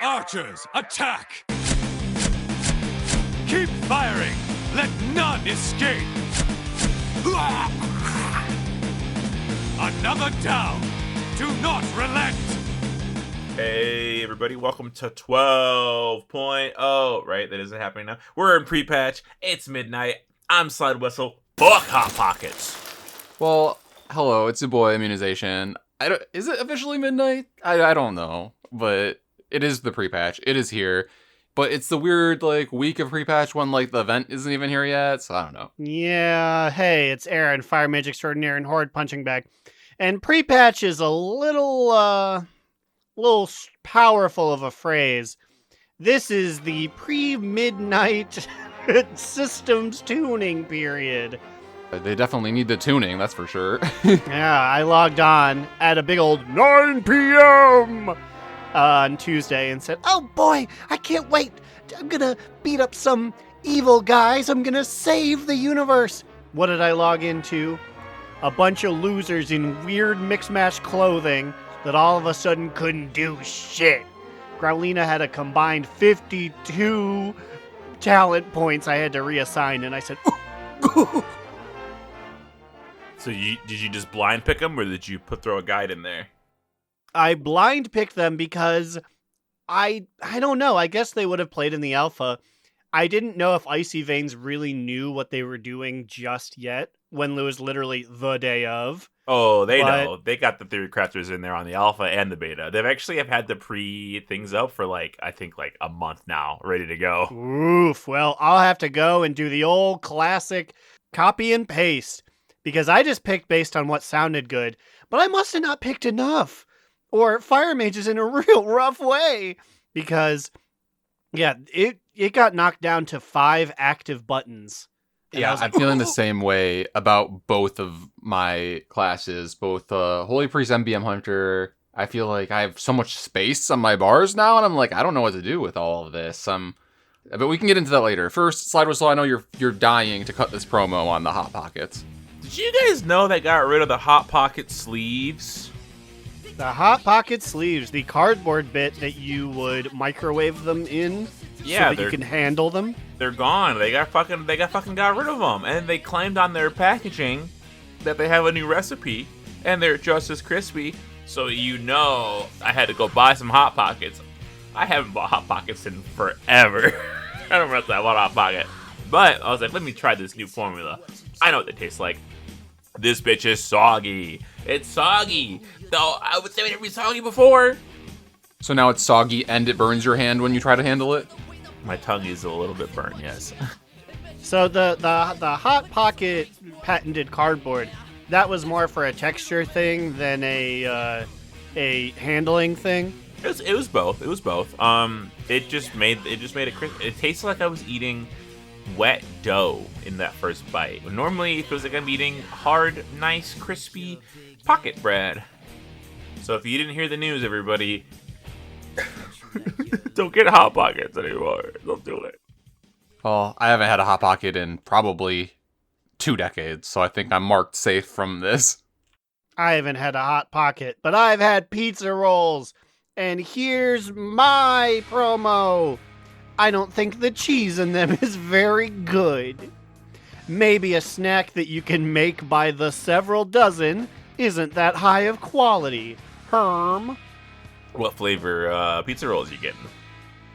Archers, attack! Keep firing! Let none escape! Another down! Do not relent! Hey everybody, welcome to 12.0. Right, that isn't happening now. We're in pre-patch, it's midnight, I'm Slidewhistle, fuck Hot Pockets! Well, hello, it's your boy Immunization. Is it officially midnight? I don't know, but it is the pre-patch, it is here. But it's the weird, week of pre-patch when, the event isn't even here yet, so I don't know. Yeah, hey, it's Aaron, Fire Mage Extraordinaire and Horde Punching Bag. And pre-patch is a little powerful of a phrase. This is the pre-midnight systems tuning period. They definitely need the tuning, that's for sure. Yeah, I logged on at a big old 9 p.m. On Tuesday and said, oh boy, I can't wait. I'm gonna beat up some evil guys. I'm gonna save the universe. What did I log into? A bunch of losers in weird mix-match clothing that all of a sudden couldn't do shit. Growlina had a combined 52 talent points I had to reassign, and I said, ooh. So did you just blind pick them, or did you throw a guide in there? I blind picked them because I don't know. I guess they would have played in the alpha. I didn't know if Icy Veins really knew what they were doing just yet when it was literally the day of. Oh, they know. They got the theory crafters in there on the alpha and the beta. They've actually have had the pre things up for I think a month now, ready to go. Oof. Well, I'll have to go and do the old classic copy and paste because I just picked based on what sounded good, but I must have not picked enough. Or Fire Mage is in a real rough way because, yeah, it got knocked down to 5 active buttons. Yeah, I'm feeling the same way about both of my classes, both Holy Priest and BM Hunter. I feel like I have so much space on my bars now, and I'm I don't know what to do with all of this. But we can get into that later. First, Slidewhistle, I know you're dying to cut this promo on the Hot Pockets. Did you guys know they got rid of the Hot Pocket sleeves? The Hot Pocket sleeves, the cardboard bit that you would microwave them in, yeah, so that you can handle them. They're gone. They got fucking got rid of them, and they claimed on their packaging that they have a new recipe, and they're just as crispy. So I had to go buy some Hot Pockets. I haven't bought Hot Pockets in forever. I don't remember that one Hot Pocket, but I was like, let me try this new formula. I know what they taste like. This bitch is soggy. It's soggy. Though I would say it would be soggy before. So now it's soggy and it burns your hand when you try to handle it? My tongue is a little bit burnt, yes. So the Hot Pocket patented cardboard, that was more for a texture thing than a handling thing. It was both. It was both. It just made it crisp. It tasted like I was eating wet dough in that first bite. Normally it feels like I'm eating hard, nice, crispy pocket bread. So if you didn't hear the news, everybody, don't get Hot Pockets anymore. Don't do it. Well, I haven't had a Hot Pocket in probably 2 decades, so I think I'm marked safe from this. I haven't had a Hot Pocket, but I've had pizza rolls. And here's my promo. I don't think the cheese in them is very good. Maybe a snack that you can make by the several dozen isn't that high of quality. Herm. What flavor pizza rolls you getting?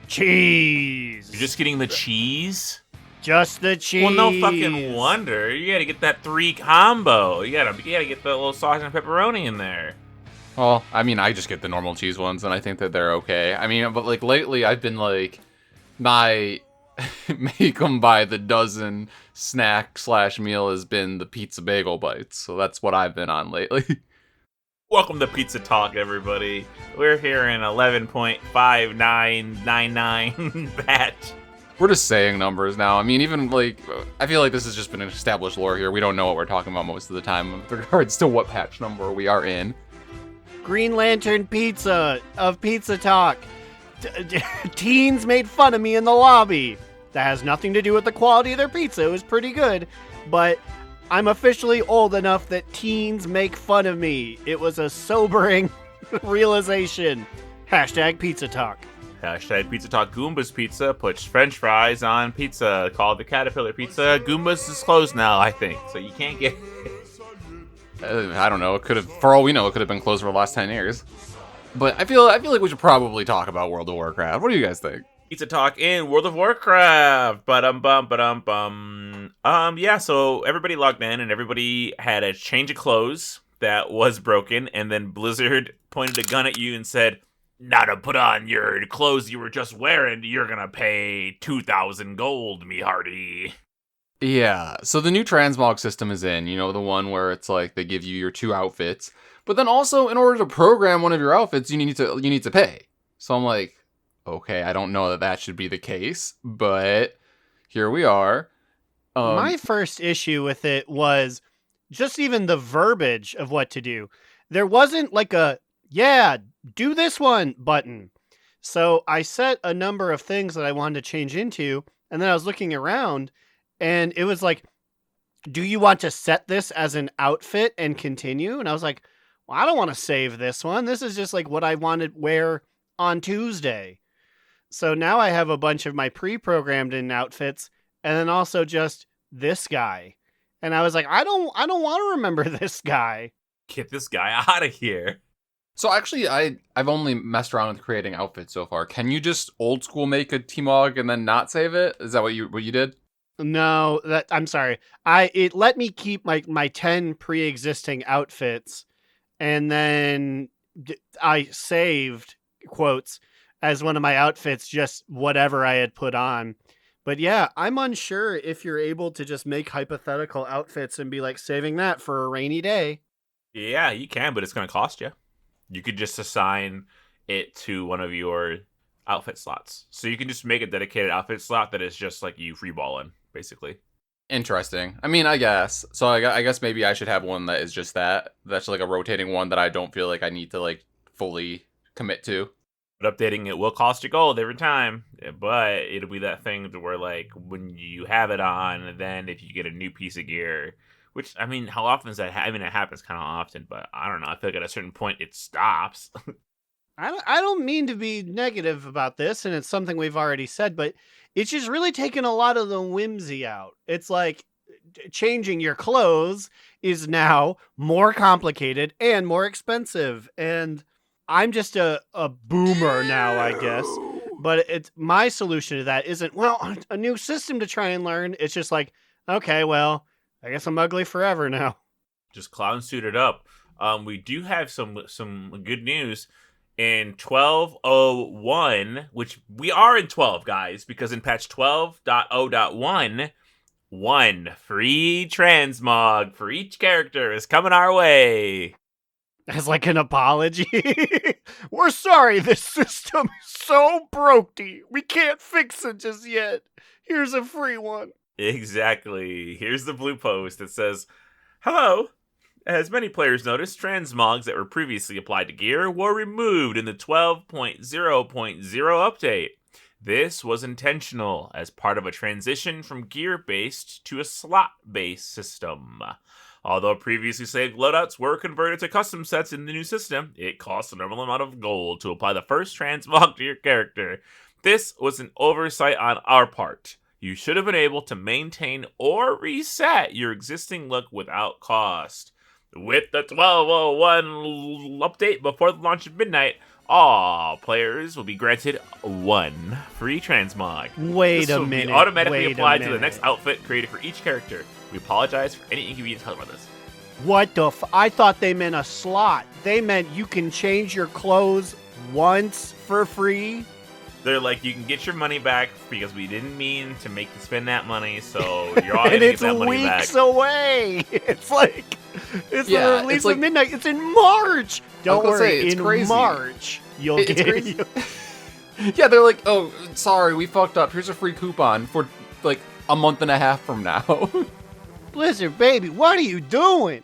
Cheese. You're just getting the cheese? Just the cheese. Well, no fucking wonder. You gotta get that 3 combo. You gotta get the little sausage and pepperoni in there. Well, I mean, I just get the normal cheese ones, and I think that they're okay. I mean, but lately I've been my make them by the dozen snack/meal has been the pizza bagel bites. So that's what I've been on lately. Welcome to Pizza Talk, everybody. We're here in 11.5999 batch. We're just saying numbers now. I mean, even I feel like this has just been an established lore here. We don't know what we're talking about most of the time with regards to what patch number we are in. Green Lantern Pizza of Pizza Talk. Teens made fun of me in the lobby. That has nothing to do with the quality of their pizza. It was pretty good, but I'm officially old enough that teens make fun of me. It was a sobering realization. Hashtag pizza talk. Hashtag Pizza Talk. Goomba's Pizza puts French fries on pizza called the Caterpillar Pizza. Goomba's is closed now, I think, so you can't get. I don't know. It could have, for all we know, it could have been closed for the last 10 years. But I feel like we should probably talk about World of Warcraft. What do you guys think? Pizza Talk in World of Warcraft. Yeah, so everybody logged in and everybody had a change of clothes that was broken, and then Blizzard pointed a gun at you and said, "Now to put on your clothes you were just wearing, you're gonna pay 2,000 gold, me hearty." Yeah, so the new transmog system is in, you know, the one where it's like they give you your 2 outfits, but then also in order to program one of your outfits, you need to pay. So I'm like, okay, I don't know that should be the case, but here we are. My first issue with it was just even the verbiage of what to do. There wasn't like a, yeah, do this one button. So I set a number of things that I wanted to change into, and then I was looking around, and it was like, do you want to set this as an outfit and continue? And I was like, well, I don't want to save this one. This is just like what I wanted to wear on Tuesday. So now I have a bunch of my pre-programmed in outfits, and then also just this guy. And I was like, I don't want to remember this guy. Get this guy out of here. So actually, I've only messed around with creating outfits so far. Can you just old school make a T-Mog and then not save it? Is that what you did? No, I'm sorry. It let me keep my 10 pre-existing outfits, and then I saved, quotes, as one of my outfits just whatever I had put on. But yeah, I'm unsure if you're able to just make hypothetical outfits and be like saving that for a rainy day. Yeah, you can, but it's going to cost you. You could just assign it to one of your outfit slots. So you can just make a dedicated outfit slot that is just like you freeballing, basically. Interesting. I mean, I guess. So I guess maybe I should have one that is just that. That's like a rotating one that I don't feel like I need to like fully commit to. But updating it will cost you gold every time. But it'll be that thing to where like when you have it on, then if you get a new piece of gear, which, I mean, how often is that? I mean, it happens kind of often, but I don't know. I feel like at a certain point it stops. I don't mean to be negative about this, and it's something we've already said, but it's just really taken a lot of the whimsy out. It's like changing your clothes is now more complicated and more expensive. And I'm just a boomer now, I guess. But it's my solution to that isn't, well, a new system to try and learn. It's just like, okay, well, I guess I'm ugly forever now. Just clown suited up. We do have some good news. In 12.01, which we are in 12, guys, because in patch 12.0.1, one free transmog for each character is coming our way. As like an apology. We're sorry, this system is so brokey. We can't fix it just yet. Here's a free one. Exactly. Here's the blue post that says, "Hello. As many players noticed, transmogs that were previously applied to gear were removed in the 12.0.0 update. This was intentional as part of a transition from gear-based to a slot-based system. Although previously saved loadouts were converted to custom sets in the new system, it costs a normal amount of gold to apply the first transmog to your character. This was an oversight on our part. You should have been able to maintain or reset your existing look without cost. With the 12.01 update before the launch of midnight, all players will be granted one free transmog. Wait this a will minute. Be automatically wait applied a to the minute. next outfit created for each character. We apologize for any inconvenience caused by this." What the I thought they meant a slot. They meant you can change your clothes once for free. They're like, you can get your money back because we didn't mean to make you spend that money, so you're all And going to get it's that money back. weeks away. It's like, it's Yeah, the release it's like- of midnight. It's in March. Don't gonna worry, say, it's in crazy. March, you'll It's get crazy. Yeah, they're like, oh, sorry, we fucked up. Here's a free coupon for like a month and a half from now. Blizzard, baby, what are you doing?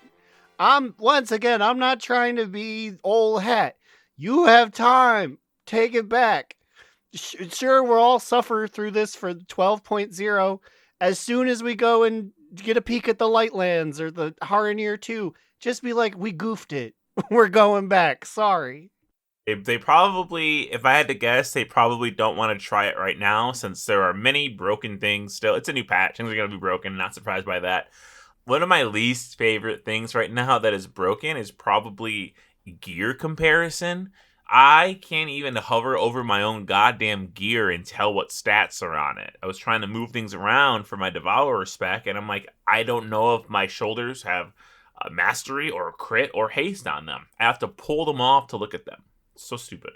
Once again, I'm not trying to be old hat. You have time. Take it back. Sure, we'll all suffer through this for 12.0. As soon as we go and get a peek at the Lightlands or the Haranir 2, just be like, we goofed it. We're going back. Sorry. They probably, if I had to guess, they probably don't want to try it right now since there are many broken things still. It's a new patch. Things are going to be broken. Not surprised by that. One of my least favorite things right now that is broken is probably gear comparison. I can't even hover over my own goddamn gear and tell what stats are on it. I was trying to move things around for my Devourer spec, and I'm like, I don't know if my shoulders have mastery or crit or haste on them. I have to pull them off to look at them. So stupid.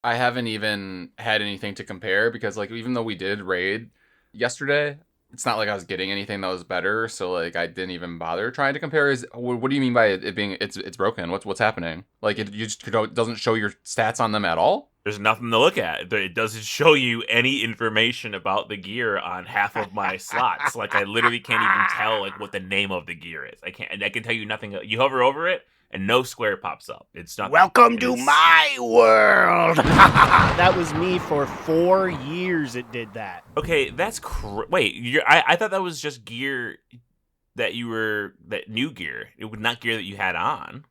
I haven't even had anything to compare because, like, even though we did raid yesterday, it's not like I was getting anything that was better. So, like, I didn't even bother trying to compare. What do you mean by it being it's broken? What's happening? Like, it doesn't show your stats on them at all? There's nothing to look at. It doesn't show you any information about the gear on half of my slots. Like, I literally can't even tell like what the name of the gear is. I can tell you nothing. You hover over it and no square pops up. It's not. Welcome to my world. That was me for 4 years. It did that. Okay, that's wait. I thought that was just gear that new gear. It was not gear that you had on.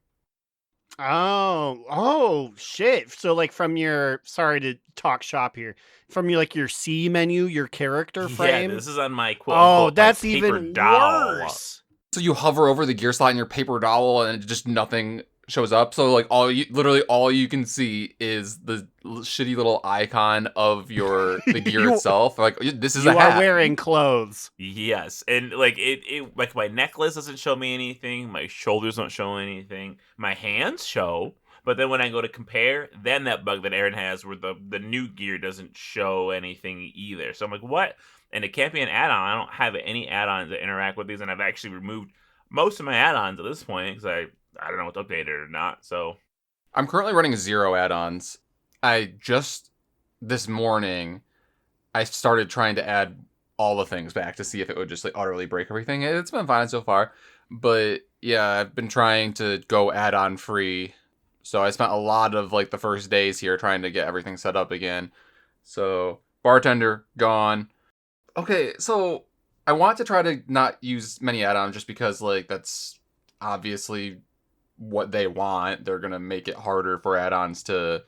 Oh, shit. So, like, from your, sorry to talk shop here, from your, like, your C menu, your character frame? Yeah, this is on my quote. Oh, that's paper even dowel. worse. So you hover over the gear slot in your paper dowel and just nothing shows up. So like all you can see is the shitty little icon of the gear itself. Like, this is a hat. You are wearing clothes. Yes, and like it like my necklace doesn't show me anything. My shoulders don't show anything. My hands show, but then when I go to compare, then that bug that Aaron has where the new gear doesn't show anything either. So I'm like, what? And it can't be an add-on. I don't have any add-ons that interact with these, and I've actually removed most of my add-ons at this point because I don't know what's updated or not. So I'm currently running 0 add-ons. I just this morning I started trying to add all the things back to see if it would just like utterly break everything. It's been fine so far, but yeah, I've been trying to go add-on free. So I spent a lot of like the first days here trying to get everything set up again. So bartender gone. Okay, so I want to try to not use many add-ons just because, like, that's obviously what they want. They're going to make it harder for add-ons to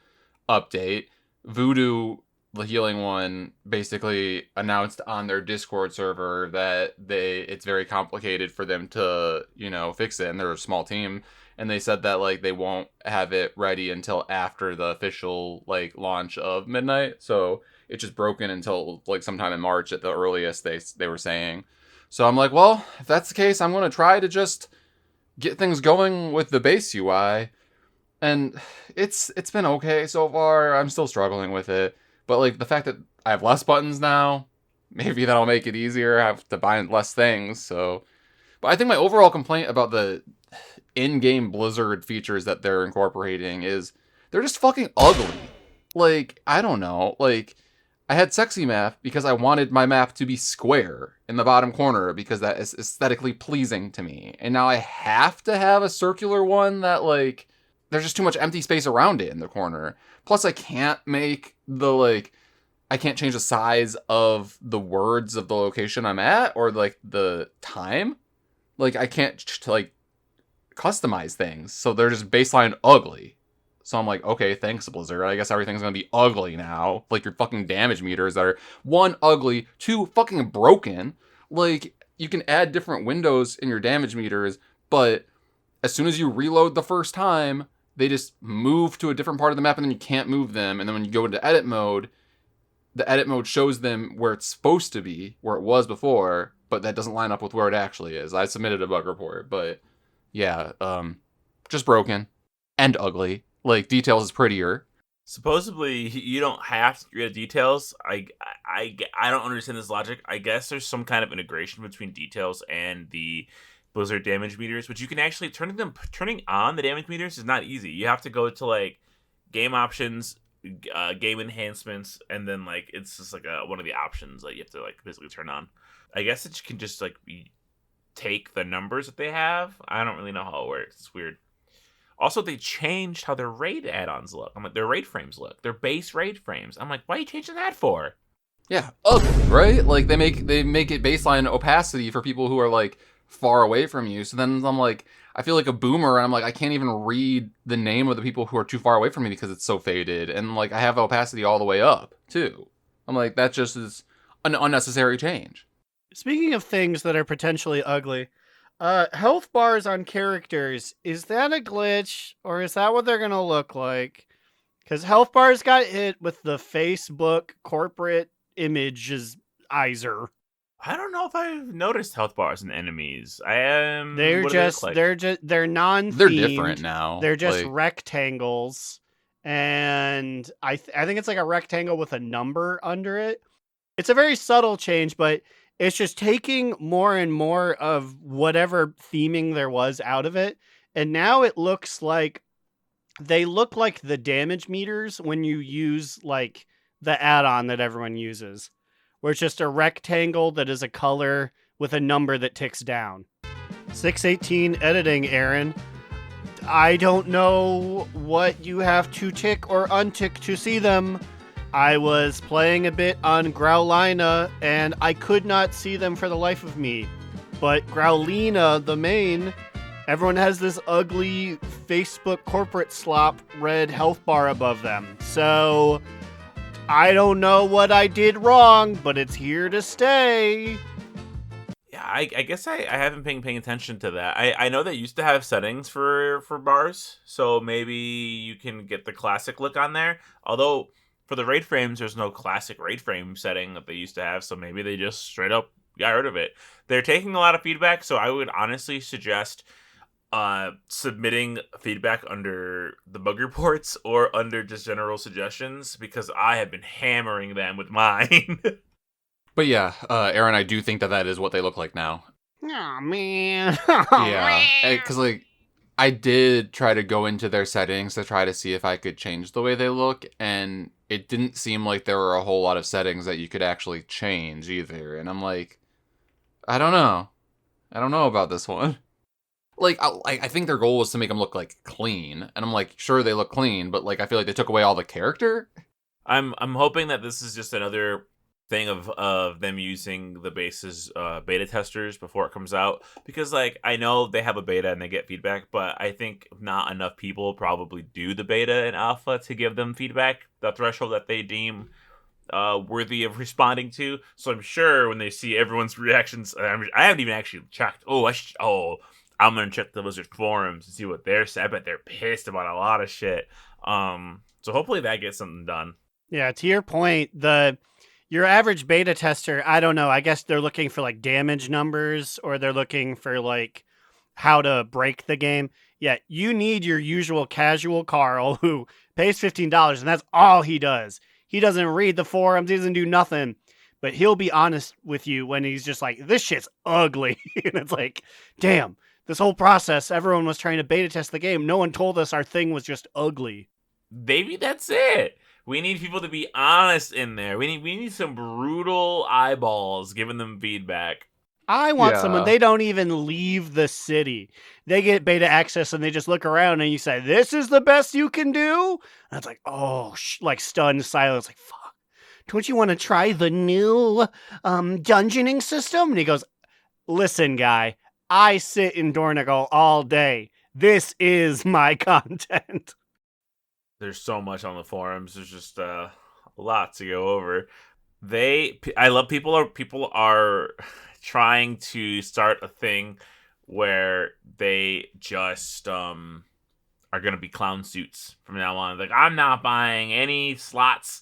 update. Voodoo, the healing one, basically announced on their Discord server that it's very complicated for them to, fix it, and they're a small team. And they said that, like, they won't have it ready until after the official, like, launch of Midnight. So it's just broken until, like, sometime in March at the earliest, they were saying. So I'm like, well, if that's the case, I'm going to try to just get things going with the base UI. And it's been okay so far. I'm still struggling with it. But, like, the fact that I have less buttons now, maybe that'll make it easier. I have to buy less things, so... But I think my overall complaint about the in-game Blizzard features that they're incorporating is they're just fucking ugly. Like, I don't know. Like, I had sexy map because I wanted my map to be square in the bottom corner because that is aesthetically pleasing to me. And now I have to have a circular one that, like, there's just too much empty space around it in the corner. Plus, I can't make I can't change the size of the words of the location I'm at or, like, the time. Like, I can't, customize things. So they're just baseline ugly. So I'm like, okay, thanks, Blizzard. I guess everything's gonna be ugly now. Like, your fucking damage meters that are, 1, ugly, 2, fucking broken. Like, you can add different windows in your damage meters, but as soon as you reload the first time, they just move to a different part of the map and then you can't move them. And then when you go into edit mode, the edit mode shows them where it's supposed to be, where it was before, but that doesn't line up with where it actually is. I submitted a bug report, but yeah, just broken and ugly. Like, details is prettier. Supposedly, you don't have to get details. I don't understand this logic. I guess there's some kind of integration between details and the Blizzard damage meters, which you can actually turning on the damage meters is not easy. You have to go to like game options, game enhancements, and then like it's just like one of the options that you have to like basically turn on. I guess it can just like take the numbers that they have. I don't really know how it works. It's weird. Also, they changed how their raid add-ons look. I'm like, their raid frames look. Their base raid frames. I'm like, why are you changing that for? Yeah, ugly, right? Like they make it baseline opacity for people who are like far away from you. So then I'm like, I feel like a boomer, and I'm like, I can't even read the name of the people who are too far away from me because it's so faded, and like I have opacity all the way up too. I'm like, that just is an unnecessary change. Speaking of things that are potentially ugly, health bars on characters, is that a glitch or is that what they're gonna look like? Because health bars got hit with the Facebook corporate images Iser. I don't know if I've noticed health bars in enemies. I am. They're what do they just look like? they're non-themed. They're different now. They're just like, rectangles, and I think it's like a rectangle with a number under it. It's a very subtle change, but it's just taking more and more of whatever theming there was out of it, and now it looks like they look like the damage meters when you use like the add-on that everyone uses, where it's just a rectangle that is a color with a number that ticks down. 618 editing, Aaron. I don't know what you have to tick or untick to see them. I was playing a bit on Growlina, and I could not see them for the life of me. But Growlina, the main, everyone has this ugly Facebook corporate slop red health bar above them. So, I don't know what I did wrong, but it's here to stay. Yeah, I guess I haven't been paying attention to that. I know they used to have settings for bars, so maybe you can get the classic look on there. Although, for the raid frames, there's no classic raid frame setting that they used to have, so maybe they just straight up got rid of it. They're taking a lot of feedback, so I would honestly suggest submitting feedback under the bug reports or under just general suggestions, because I have been hammering them with mine. but yeah, Aaron, I do think that is what they look like now. Oh, man. Yeah, because like I did try to go into their settings to try to see if I could change the way they look, and it didn't seem like there were a whole lot of settings that you could actually change either. And I'm like, I don't know about this one. Like, I think their goal was to make them look like clean, and I'm like, sure they look clean, but like I feel like they took away all the character. I'm hoping that this is just another thing of them using the base's beta testers before it comes out, because like I know they have a beta and they get feedback, but I think not enough people probably do the beta and alpha to give them feedback, the threshold that they deem worthy of responding to. So I'm sure when they see everyone's reactions, I haven't even actually checked. I'm gonna check the Wizard forums and see what they're saying. I bet they're pissed about a lot of shit. So hopefully that gets something done. Yeah, to your point, your average beta tester, I don't know, I guess they're looking for like damage numbers, or they're looking for like how to break the game. Yeah, you need your usual casual Carl who pays $15, and that's all he does. He doesn't read the forums, he doesn't do nothing, but he'll be honest with you when he's just like, this shit's ugly. And it's like, damn, this whole process, everyone was trying to beta test the game. No one told us our thing was just ugly. Maybe that's it. We need people to be honest in there. We need some brutal eyeballs giving them feedback. I want someone, they don't even leave the city. They get beta access and they just look around and you say, this is the best you can do? And it's like, oh, like stunned silence. Like, fuck. Don't you want to try the new dungeoning system? And he goes, listen, guy, I sit in Dornigal all day. This is my content. There's so much on the forums. There's just a lot to go over. I love people are trying to start a thing where they just are gonna be clown suits from now on. Like, I'm not buying any slots.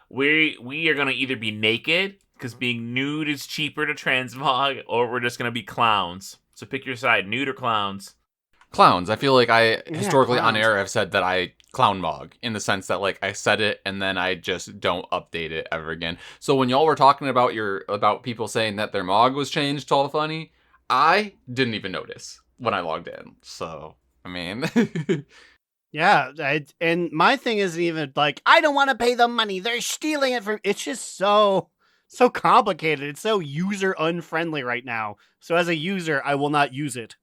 We are gonna either be naked because being nude is cheaper to transmog, or we're just gonna be clowns. So pick your side, nude or clowns. Clowns. I feel like I historically clowns. on air have said that I clown mog, in the sense that like I said it and then I just don't update it ever again. So when y'all were talking about people saying that their mog was changed to all funny, I didn't even notice when I logged in. So I mean, yeah, and my thing isn't even like, I don't want to pay them money. They're stealing it from. It's just so complicated. It's so user unfriendly right now. So as a user, I will not use it.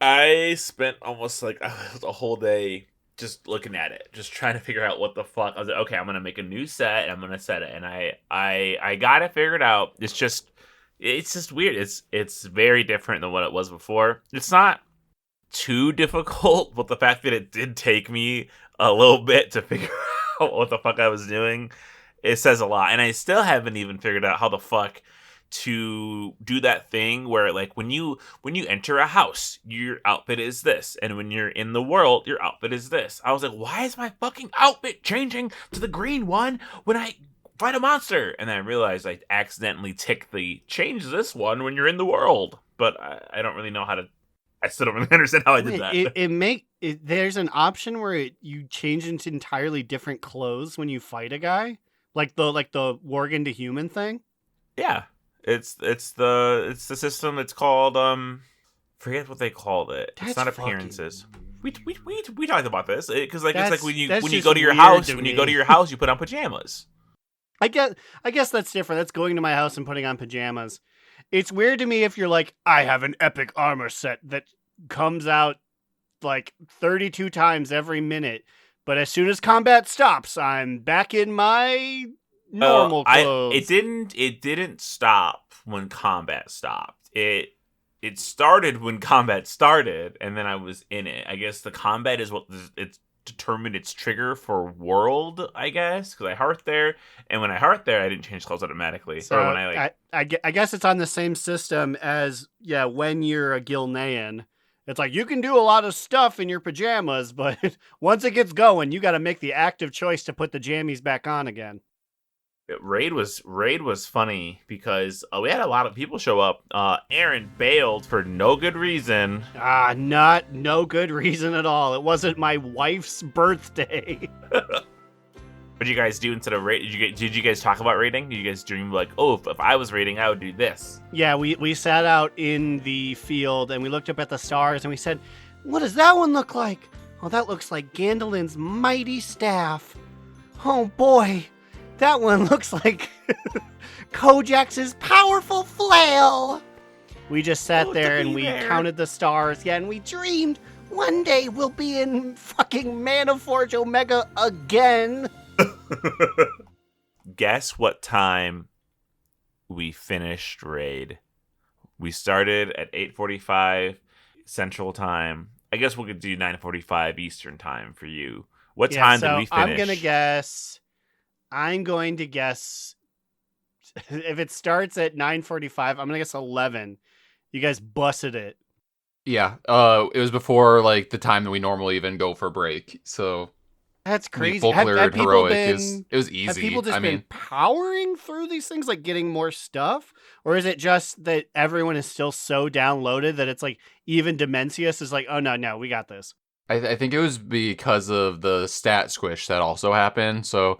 I spent almost like a whole day just looking at it, just trying to figure out what the fuck. I was like, okay, I'm gonna make a new set and I'm gonna set it, and I got it figured out. It's just weird. It's very different than what it was before. It's not too difficult, but the fact that it did take me a little bit to figure out what the fuck I was doing, it says a lot. And I still haven't even figured out how the fuck to do that thing where, like, when you enter a house, your outfit is this, and when you're in the world, your outfit is this. I was like, why is my fucking outfit changing to the green one when I fight a monster? And then I realized I accidentally ticked the change this one when you're in the world, but I don't really know how to. I still don't really understand how I did that. There's an option where you change into entirely different clothes when you fight a guy, like the Worgen to human thing. Yeah. It's the system. It's called forget what they called it. It's not appearances. We talked about this because it's like when you go to your house, you put on pajamas. I guess that's different. That's going to my house and putting on pajamas. It's weird to me if you're like, I have an epic armor set that comes out like 32 times every minute, but as soon as combat stops, I'm back in my normal clothes. It didn't stop when combat stopped. It started when combat started, and then I was in it. I guess the combat is what it's determined its trigger for world, I guess, because I heart there, and when I heart there, I didn't change clothes automatically. So or when I guess it's on the same system as when you're a Gilnean. It's like you can do a lot of stuff in your pajamas, but once it gets going, you got to make the active choice to put the jammies back on again. Raid was funny because we had a lot of people show up. Aaron bailed for no good reason. No good reason at all. It wasn't my wife's birthday. What did you guys do instead of raid? Did you guys talk about raiding? Did you guys dream like, oh, if I was raiding, I would do this? Yeah, we sat out in the field and we looked up at the stars and we said, what does that one look like? Oh, that looks like Gandolin's mighty staff. Oh boy, that one looks like Kojax's powerful flail. We just sat there and we counted the stars. Yeah, and we dreamed one day we'll be in fucking Manaforge Omega again. Guess what time we finished raid? We started at 8:45 Central Time. I guess we could do 9:45 Eastern Time for you. What time did we finish? I'm going to guess if it starts at 9:45, I'm going to guess 11. You guys busted it. Yeah, it was before like the time that we normally even go for break. So that's crazy. Full cleared heroic it was easy. Have people just been powering through these things, like getting more stuff? Or is it just that everyone is still so downloaded that it's like even Dimensius is like, oh no, we got this? I think it was because of the stat squish that also happened. So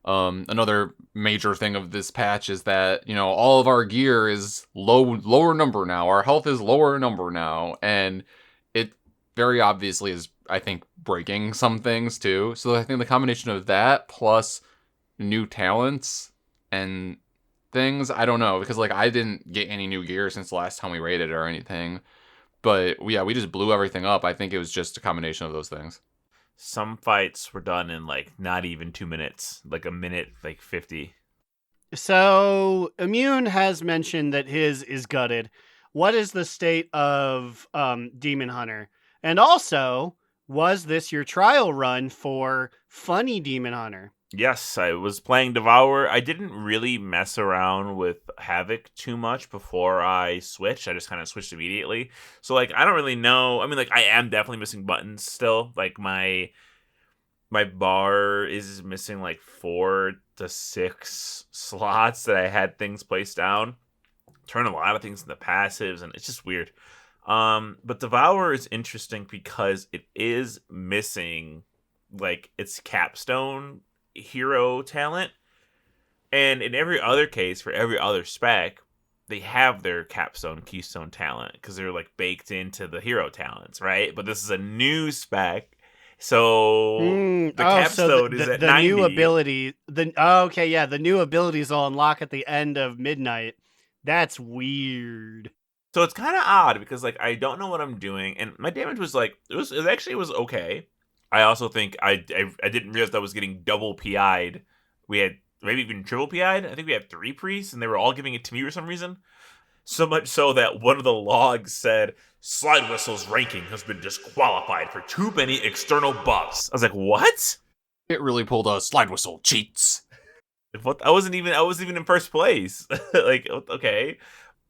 another major thing of this patch is that, you know, all of our gear is lower number now. Our health is lower number now. And it very obviously is, I think, breaking some things too. So I think the combination of that plus new talents and things, I don't know, because like I didn't get any new gear since the last time we raided or anything. But yeah, we just blew everything up. I think it was just a combination of those things. Some fights were done in like not even 2 minutes, like a minute, like 50. So Immune has mentioned that his is gutted. What is the state of Demon Hunter? And also, was this your trial run for Funny Demon Hunter? Yes, I was playing Devour. I didn't really mess around with Havoc too much before I switched. I just kind of switched immediately. So, like, I don't really know. I mean, like, I am definitely missing buttons still. Like, my bar is missing, like, 4 to 6 slots that I had things placed down. Turn a lot of things into passives, and it's just weird. But Devour is interesting because it is missing, like, its capstone hero talent, and in every other case for every other spec they have their capstone keystone talent because they're like baked into the hero talents, right? But this is a new spec, so the capstone is at the 90. New ability, the new abilities will unlock at the end of midnight. That's weird. So it's kind of odd because like I don't know what I'm doing, and my damage was like it was okay. I also think I didn't realize I was getting double PI'd. We had maybe even triple PI'd. I think we had 3 priests, and they were all giving it to me for some reason. So much so that one of the logs said, Slidewhistle's ranking has been disqualified for too many external buffs. I was like, what? It really pulled a Slidewhistle cheats. What? I wasn't even in first place. Like, okay.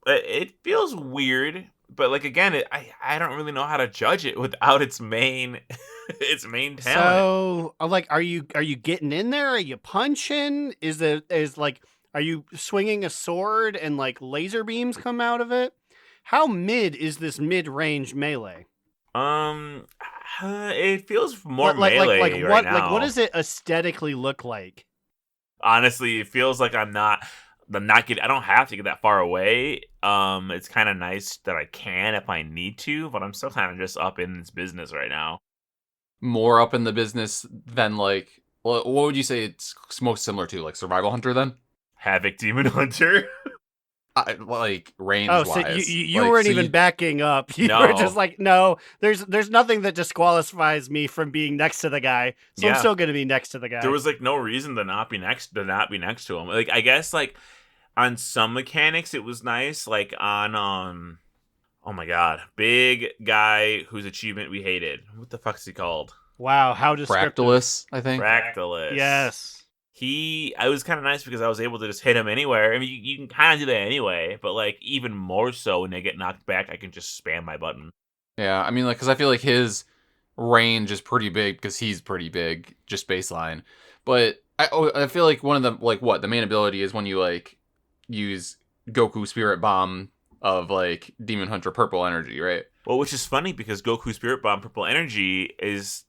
It feels weird, but like again, I don't really know how to judge it without its main talent. So, like, are you getting in there? Are you punching? Are you swinging a sword and like laser beams come out of it? How mid is this mid-range melee? It feels more melee right now. Like, what does it aesthetically look like? Honestly, it feels like I don't have to get that far away. It's kind of nice that I can if I need to, but I'm still kind of just up in this business right now. More up in the business than like, what would you say it's most similar to? Like Survival Hunter then? Havoc Demon Hunter. Like range Oh, wise. so you weren't even backing up. You No. were just like, no, there's nothing that disqualifies me from being next to the guy. So I'm still gonna be next to the guy. There was like no reason to not be next to him. Like I guess like on some mechanics it was nice. Like on oh my god, big guy whose achievement we hated. What the fuck is he called? Wow, how descriptive. Fractalus, I think. Fractalus. Yes. I was kind of nice because I was able to just hit him anywhere. I mean, you can kind of do that anyway, but like even more so when they get knocked back, I can just spam my button. Yeah, I mean, like, because I feel like his range is pretty big because he's pretty big, just baseline. But I feel like one of the, like, the main ability is when you, like, use Goku Spirit Bomb of, like, Demon Hunter Purple Energy, right? Well, which is funny because Goku Spirit Bomb Purple Energy is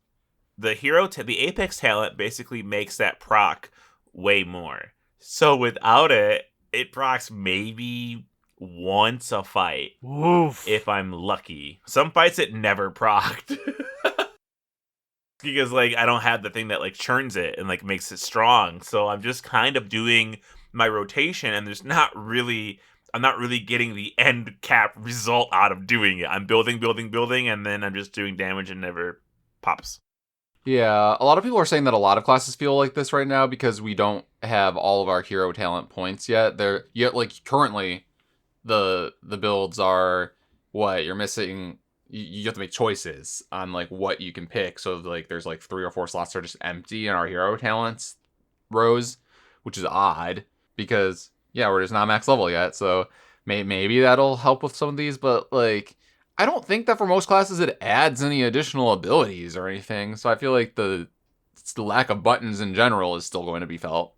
the hero, the Apex talent basically makes that proc way more. So without it, it procs maybe once a fight. Woof. If I'm lucky. Some fights it never procced. Because like I don't have the thing that like churns it and like makes it strong. So I'm just kind of doing my rotation and I'm not really getting the end cap result out of doing it. I'm building, and then I'm just doing damage and never pops. Yeah, a lot of people are saying that a lot of classes feel like this right now because we don't have all of our hero talent points yet. Like currently the builds are what you're missing. You have to make choices on like what you can pick. So like there's like 3 or 4 slots that are just empty in our hero talents rows, which is odd because we're just not max level yet. So maybe that'll help with some of these, but like I don't think that for most classes it adds any additional abilities or anything. So I feel like the lack of buttons in general is still going to be felt.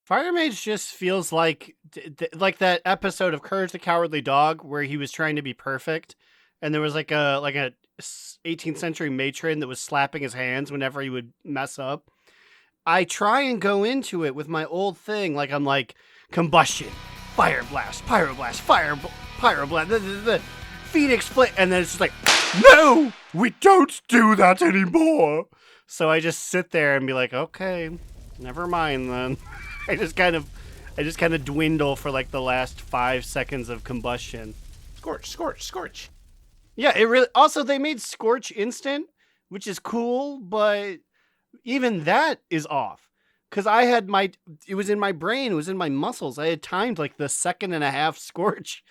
Fire Mage just feels like that episode of Courage the Cowardly Dog where he was trying to be perfect, and there was like a 18th century matron that was slapping his hands whenever he would mess up. I try and go into it with my old thing, like I'm like combustion, fire blast, pyroblast, pyroblast, Phoenix Flame, and then it's just like, no, we don't do that anymore. So I just sit there and be like, okay, never mind then. I just kind of dwindle for like the last 5 seconds of combustion. Scorch. Yeah, it really. Also, they made Scorch instant, which is cool, but even that is off. Because it was in my brain, it was in my muscles. I had timed like the 1.5 Scorch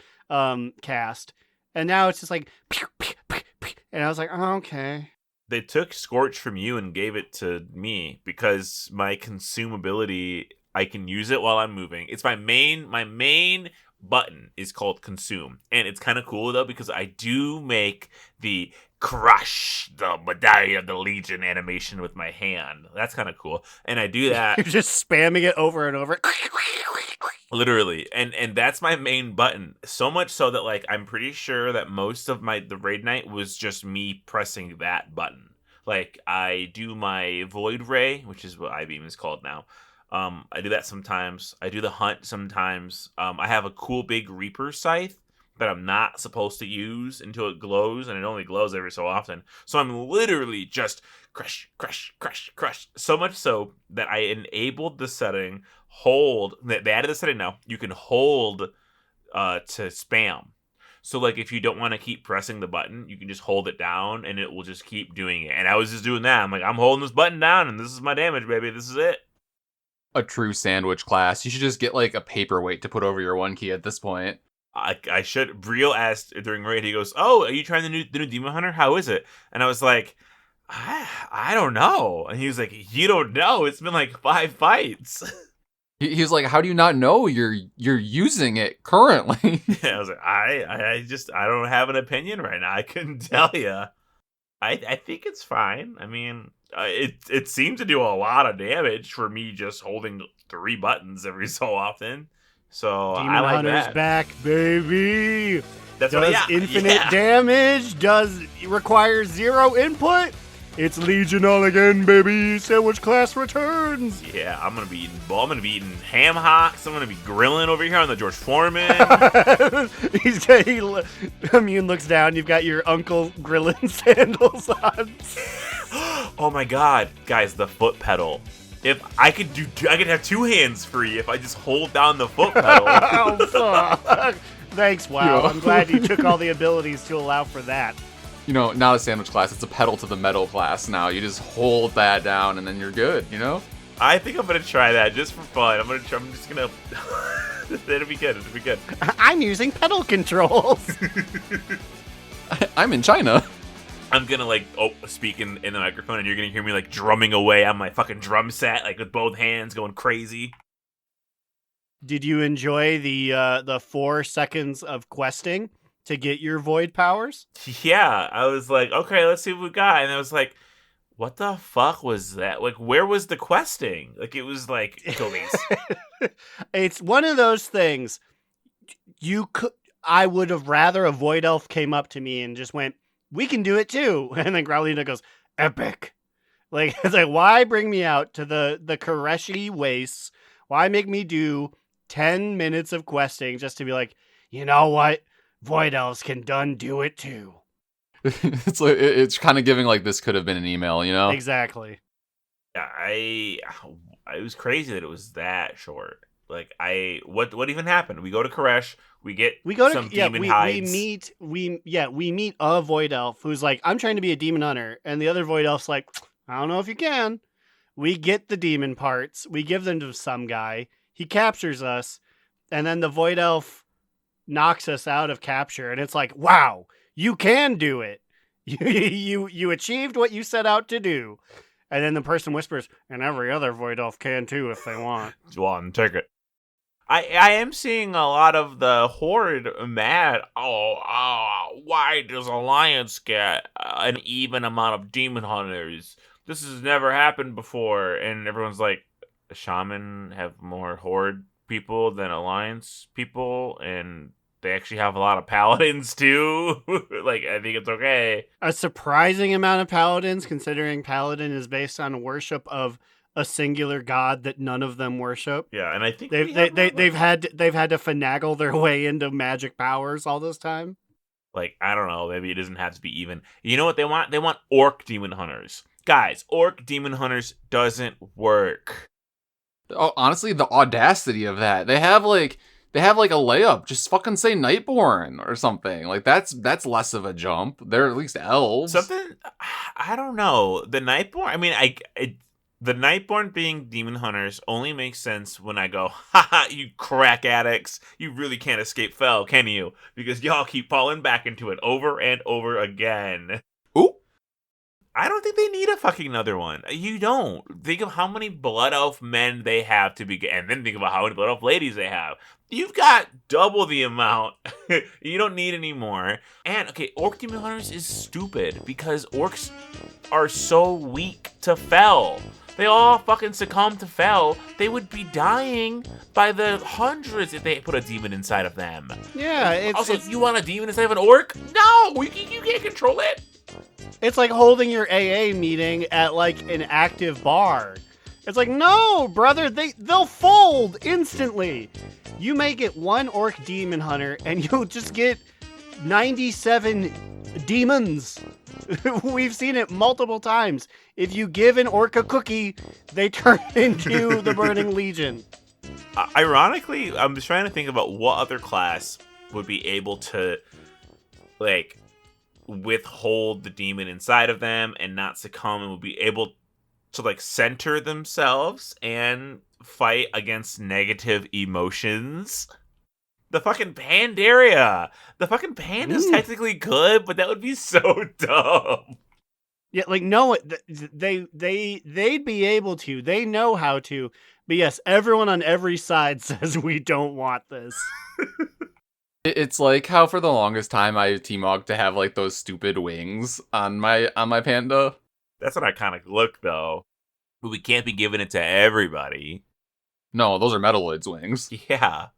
cast. And now it's just like, pew, pew, pew, pew. And I was like, oh, okay. They took Scorch from you and gave it to me because my consume ability, I can use it while I'm moving. It's my main button is called consume. And it's kind of cool though because I do make the crush the Medallion of the Legion animation with my hand. That's kind of cool. And I do that. You're just spamming it over and over. Literally. And that's my main button. So much so that like I'm pretty sure that most of the raid night was just me pressing that button. Like I do my Void Ray, which is what I-beam is called now. I do that sometimes. I do the hunt sometimes. I have a cool big Reaper scythe that I'm not supposed to use until it glows, and it only glows every so often. So I'm literally just crush. So much so that I enabled the setting, hold. They added the setting now. You can hold to spam. So like if you don't want to keep pressing the button, you can just hold it down and it will just keep doing it. And I was just doing that. I'm like, I'm holding this button down and this is my damage, baby. This is it. A true sandwich class. You should just get like a paperweight to put over your one key at this point. I should. Briel asked during raid, he goes, "Oh, are you trying the new Demon Hunter? How is it?" And I was like, I don't know. And he was like, "You don't know? It's been like 5 fights." He was like, "How do you not know you're using it currently?" I was like, I don't have an opinion right now. I couldn't tell you. I think it's fine. I mean, it seemed to do a lot of damage for me just holding 3 buttons every so often. So Demon I like Hunter's that. back, baby. That's Does what, infinite damage? Does require 0 input? It's Livejournal again, baby. Sandwich class returns. Yeah, I'm gonna be eating ham hocks. I'm gonna be grilling over here on the George Foreman. Immune looks down. You've got your Uncle Grilling sandals on. Oh my god, guys, the foot pedal. If I could have 2 hands free if I just hold down the foot pedal. Oh, fuck. Thanks, WoW. Yo. I'm glad you took all the abilities to allow for that. You know, not a sandwich class. It's a pedal to the metal class now. You just hold that down and then you're good, you know? I think I'm gonna try that just for fun. I'm just gonna. It'll be good. It'll be good. I'm using pedal controls. I'm in China. I'm gonna speak in the microphone, and you're gonna hear me like drumming away on my fucking drum set, like with both hands going crazy. Did you enjoy the 4 seconds of questing to get your void powers? Yeah, I was like, okay, let's see what we got, and I was like, what the fuck was that? Like, where was the questing? Like, it was like, kill these. It's one of those things. I would have rather a void elf came up to me and just went, "We can do it too," and then Growlina goes, "Epic." Like, it's like, why bring me out to the Koreshi wastes? Why make me do 10 minutes of questing just to be like, you know what? Void elves can done do it too. It's like it's kind of giving like this could have been an email, you know? Exactly. It was crazy that it was that short. Like, what even happened? We go to Koresh, we get some demon hides. we meet a void elf who's like, "I'm trying to be a demon hunter," and the other void elf's like, "I don't know if you can." We get the demon parts, we give them to some guy, he captures us, and then the void elf knocks us out of capture, and it's like, wow, you can do it. You achieved what you set out to do. And then the person whispers, "And every other void elf can too if they want." Go on, take it. I am seeing a lot of the Horde mad. Why does Alliance get an even amount of demon hunters? This has never happened before. And everyone's like, Shaman have more Horde people than Alliance people, and they actually have a lot of paladins too. Like, I think it's okay. A surprising amount of paladins, considering paladin is based on worship of a singular god that none of them worship. Yeah, and I think They've had to finagle their way into magic powers all this time. Like, I don't know, maybe it doesn't have to be even. You know what they want? They want orc demon hunters. Guys, orc demon hunters doesn't work. Oh, honestly, the audacity of that. They have like a layup. Just fucking say Nightborn or something. Like that's less of a jump. They're at least elves. Something, I don't know. The Nightborn, I mean, the Nightborn being demon hunters only makes sense when I go, haha, you crack addicts. You really can't escape Fel, can you? Because y'all keep falling back into it over and over again. Ooh. I don't think they need a fucking another one. You don't. Think of how many Blood Elf men they have to be, and then think about how many Blood Elf ladies they have. You've got double the amount. You don't need any more. And, okay, Orc Demon Hunters is stupid because orcs are so weak to Fel. They all fucking succumb to Fel. They would be dying by the hundreds if they put a demon inside of them. Yeah, You want a demon instead of an orc? No, you can't control it. It's like holding your AA meeting at like an active bar. It's like, no, brother, they'll fold instantly. You may get one orc demon hunter and you'll just get 97 demons. We've seen it multiple times. If you give an orc a cookie, they turn into the Burning Legion. Ironically, I'm just trying to think about what other class would be able to like withhold the demon inside of them and not succumb, and will be able to like center themselves and fight against negative emotions. The fucking Pandaria. The fucking panda's technically good, but that would be so dumb. Yeah, like no, they'd be able to. They know how to. But yes, everyone on every side says we don't want this. It's like how for the longest time I T-Mog to have like those stupid wings on my panda. That's an iconic look, though. But we can't be giving it to everybody. No, those are Metaloid's wings. Yeah.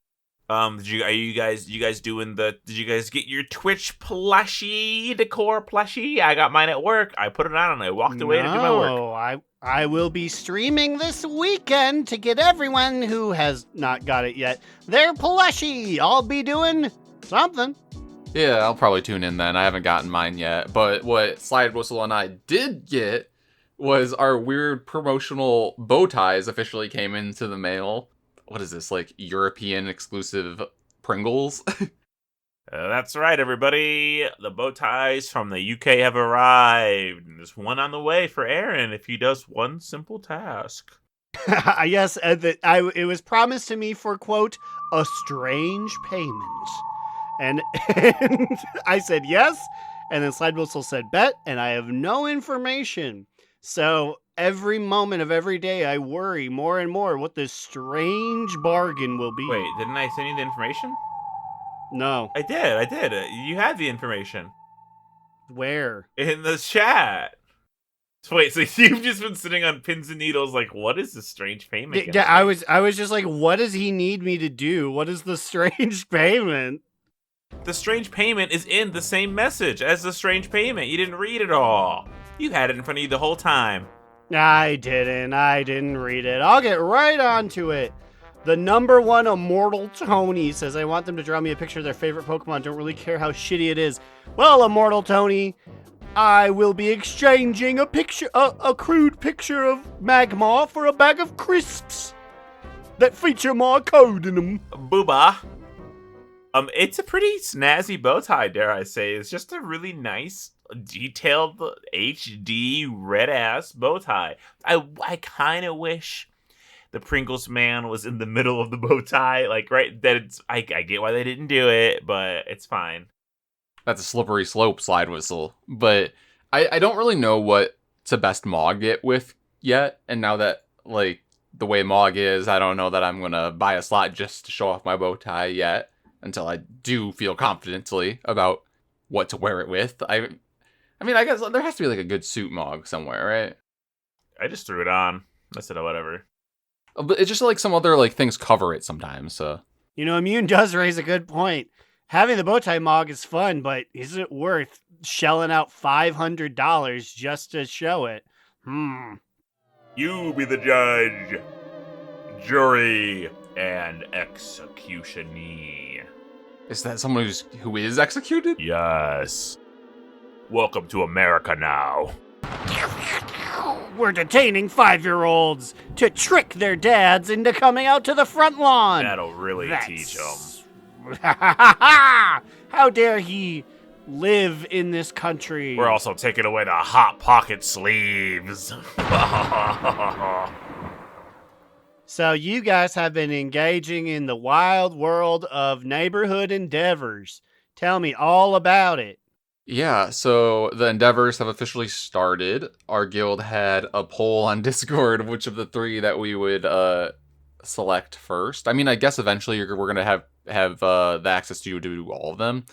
Did you guys get your Twitch plushie, decor plushie? I got mine at work. I put it on and I walked away to do my work. No, I will be streaming this weekend to get everyone who has not got it yet their plushie. I'll be doing something. Yeah, I'll probably tune in then. I haven't gotten mine yet. But what Slidewhistle and I did get was our weird promotional bow ties officially came into the mail. What is this, like European exclusive Pringles? That's right, everybody. The bow ties from the UK have arrived. And there's one on the way for Aaron if he does one simple task. Yes, it was promised to me for, quote, a strange payment. And I said yes, and then Slidewhistle said bet, and I have no information. So every moment of every day, I worry more and more what this strange bargain will be. Wait, didn't I send you the information? No. I did. You had the information. Where? In the chat. Wait, so you've just been sitting on pins and needles like, what is this strange payment? Yeah, I was just like, what does he need me to do? What is the strange payment? The strange payment is in the same message as the strange payment. You didn't read it all. You had it in front of you the whole time. I didn't read it. I'll get right onto it. The number one Immortal Tony says, I want them to draw me a picture of their favorite Pokemon. Don't really care how shitty it is. Well, Immortal Tony, I will be exchanging a crude picture of Magmar for a bag of crisps that feature my code in them. Booba. It's a pretty snazzy bow tie, dare I say. It's just a really nice, detailed HD red-ass bow tie. I kind of wish the Pringles man was in the middle of the bow tie. Like, right, I get why they didn't do it, but it's fine. That's a slippery slope, Slidewhistle. But I don't really know what to best Mog it with yet. And now that, like, the way Mog is, I don't know that I'm going to buy a slot just to show off my bow tie yet. Until I do feel confidently about what to wear it with. I mean, I guess there has to be like a good suit Mog somewhere, right? I just threw it on. I said, oh, whatever. But it's just like some other like things cover it sometimes, so. You know, Immune does raise a good point. Having the bow tie Mog is fun, but is it worth shelling out $500 just to show it? You be the judge, jury, and executionee. Is that someone who is executed? Yes. Welcome to America now. We're detaining 5-year-olds to trick their dads into coming out to the front lawn. That'll really teach them. How dare he live in this country? We're also taking away the Hot Pocket sleeves. So you guys have been engaging in the wild world of neighborhood endeavors. Tell me all about it. Yeah, so the endeavors have officially started. Our guild had a poll on Discord, which of the three that we would select first. I mean, I guess eventually we're going to have the access to do all of them.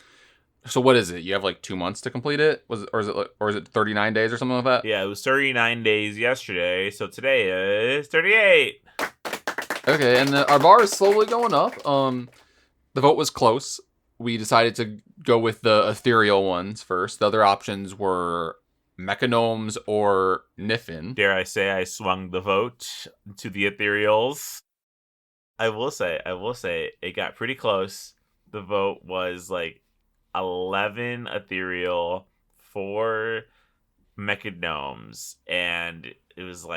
So what is it? You have like 2 months to complete it? Or is it 39 days or something like that? Yeah, it was 39 days yesterday, so today is 38. Okay, and our bar is slowly going up. The vote was close. We decided to go with the ethereal ones first. The other options were Mechanomes or Niffin. Dare I say I swung the vote to the ethereals. I will say, it got pretty close. The vote was like 11 ethereal, 4 Mechanomes, and it was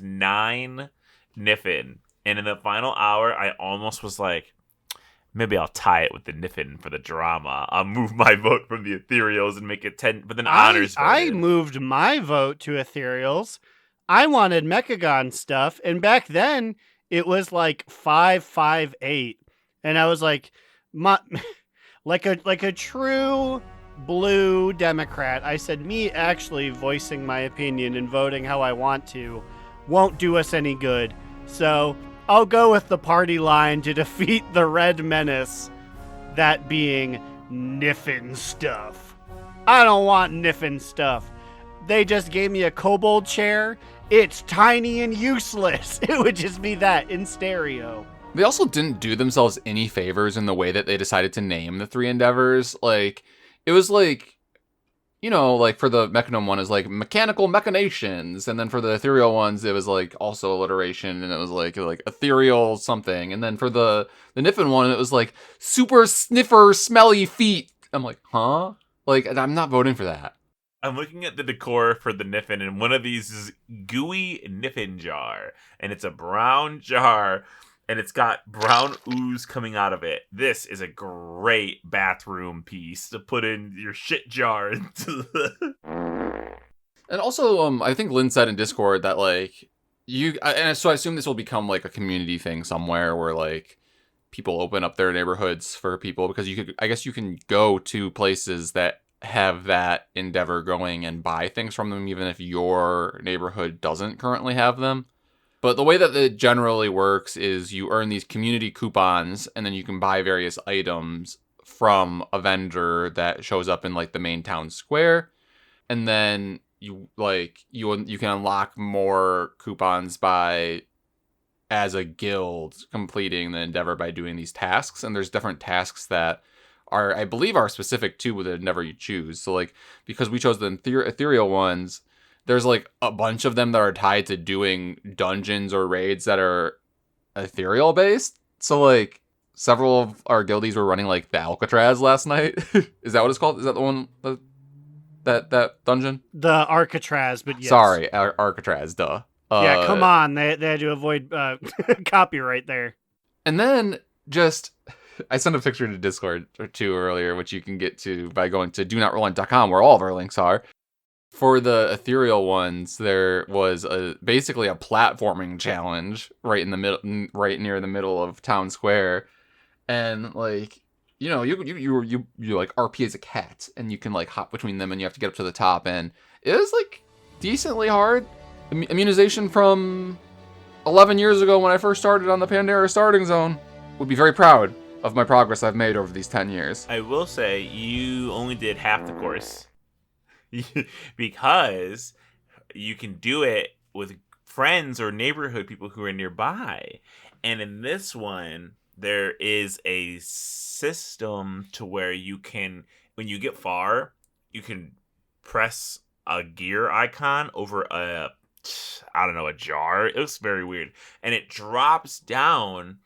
9 Niffin. And in the final hour, I almost was like, Maybe I'll tie it with the Niffin for the drama. I'll move my vote from the Ethereals and make it 10, but then honors I voted. moved my vote to Ethereals. I wanted Mechagon stuff, and back then it was like 558, and I was like, like a true blue Democrat. I said, me actually voicing my opinion and voting how I want to won't do us any good. So I'll go with the party line to defeat the Red Menace, that being Niffin stuff. I don't want Niffin stuff. They just gave me a kobold chair. It's tiny and useless. It would just be that in stereo. They also didn't do themselves any favors in the way that they decided to name the 3 endeavors. Like, it was like, you know, like for the Mechagnome one is like mechanical machinations, and then for the ethereal ones it was like also alliteration, and it was like ethereal something, and then for the Niffin one it was like super sniffer smelly feet. I'm like, huh? Like, I'm not voting for that. I'm looking at the decor for the Niffin, and one of these is gooey Niffin jar, and it's a brown jar, and it's got brown ooze coming out of it. This is a great bathroom piece to put in your shit jar. And also, I think Lynn said in Discord that like so I assume this will become like a community thing somewhere where like people open up their neighborhoods for people, because I guess you can go to places that have that endeavor going and buy things from them even if your neighborhood doesn't currently have them. But the way that it generally works is you earn these community coupons, and then you can buy various items from a vendor that shows up in like the main town square, and then you can unlock more coupons by, as a guild, completing the endeavor by doing these tasks. And there's different tasks that are, I believe, are specific to the endeavor you choose. So like, because we chose the ethereal ones, there's like a bunch of them that are tied to doing dungeons or raids that are ethereal based. So like several of our guildies were running like the Alcatraz last night. Is that what it's called? Is that the one that dungeon? The Arcatraz, but yes. Sorry, Alcatraz, duh. Yeah, come on. They had to avoid copyright there. And then just, I sent a picture to Discord or two earlier, which you can get to by going to donotrelenT.com, where all of our links are. For the ethereal ones, there was basically a platforming challenge right in the middle, right near the middle of town square, and like, you know, you like RP as a cat, and you can like hop between them, and you have to get up to the top, and it was like decently hard. Immunization from 11 years ago when I first started on the Pandora starting zone would be very proud of my progress I've made over these 10 years. I will say you only did half the course. Because you can do it with friends or neighborhood people who are nearby. And in this one, there is a system to where you can, when you get far, you can press a gear icon over a jar. It looks very weird. And it drops down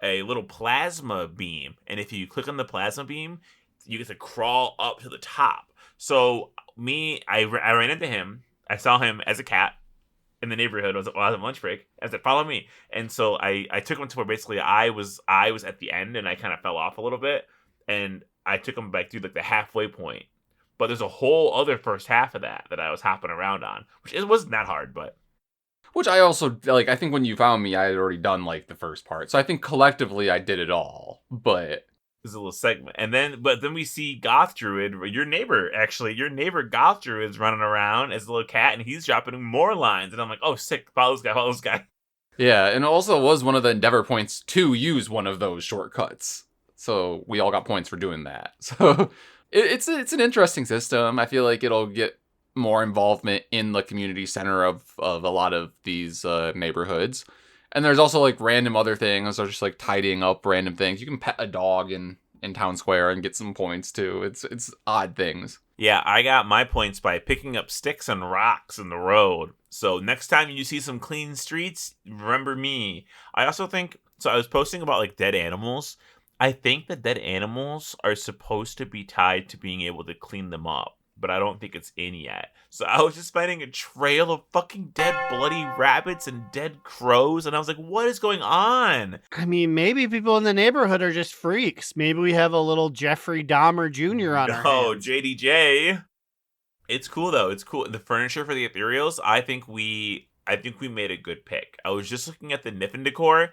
a little plasma beam. And if you click on the plasma beam, you get to crawl up to the top. So I ran into him. I saw him as a cat in the neighborhood. I was on lunch break. I said, "Follow me." And so I took him to where basically I was at the end, and I kind of fell off a little bit, and I took him back through like the halfway point. But there's a whole other first half of that I was hopping around on, which it wasn't that hard, but. Which I also, like, I think when you found me, I had already done, like, the first part. So I think collectively I did it all, but. There's a little segment. But then we see Goth Druid, your neighbor Goth Druid's running around as a little cat, and he's dropping more lines. And I'm like, oh, sick, follow this guy. Yeah, and it also was one of the endeavor points to use one of those shortcuts. So we all got points for doing that. So it's an interesting system. I feel like it'll get more involvement in the community center of a lot of these neighborhoods. And there's also like random other things, or just like tidying up random things. You can pet a dog in town square and get some points too. It's odd things. Yeah, I got my points by picking up sticks and rocks in the road. So next time you see some clean streets, remember me. I also think, so I was posting about like dead animals. I think that dead animals are supposed to be tied to being able to clean them up. but I don't think it's in yet. So I was just finding a trail of fucking dead bloody rabbits and dead crows, and I was like, what is going on? I mean, maybe people in the neighborhood are just freaks. Maybe we have a little Jeffrey Dahmer Jr. on our hands. JDJ. It's cool though. It's cool. The furniture for the ethereals, I think we made a good pick. I was just looking at the Niffin decor.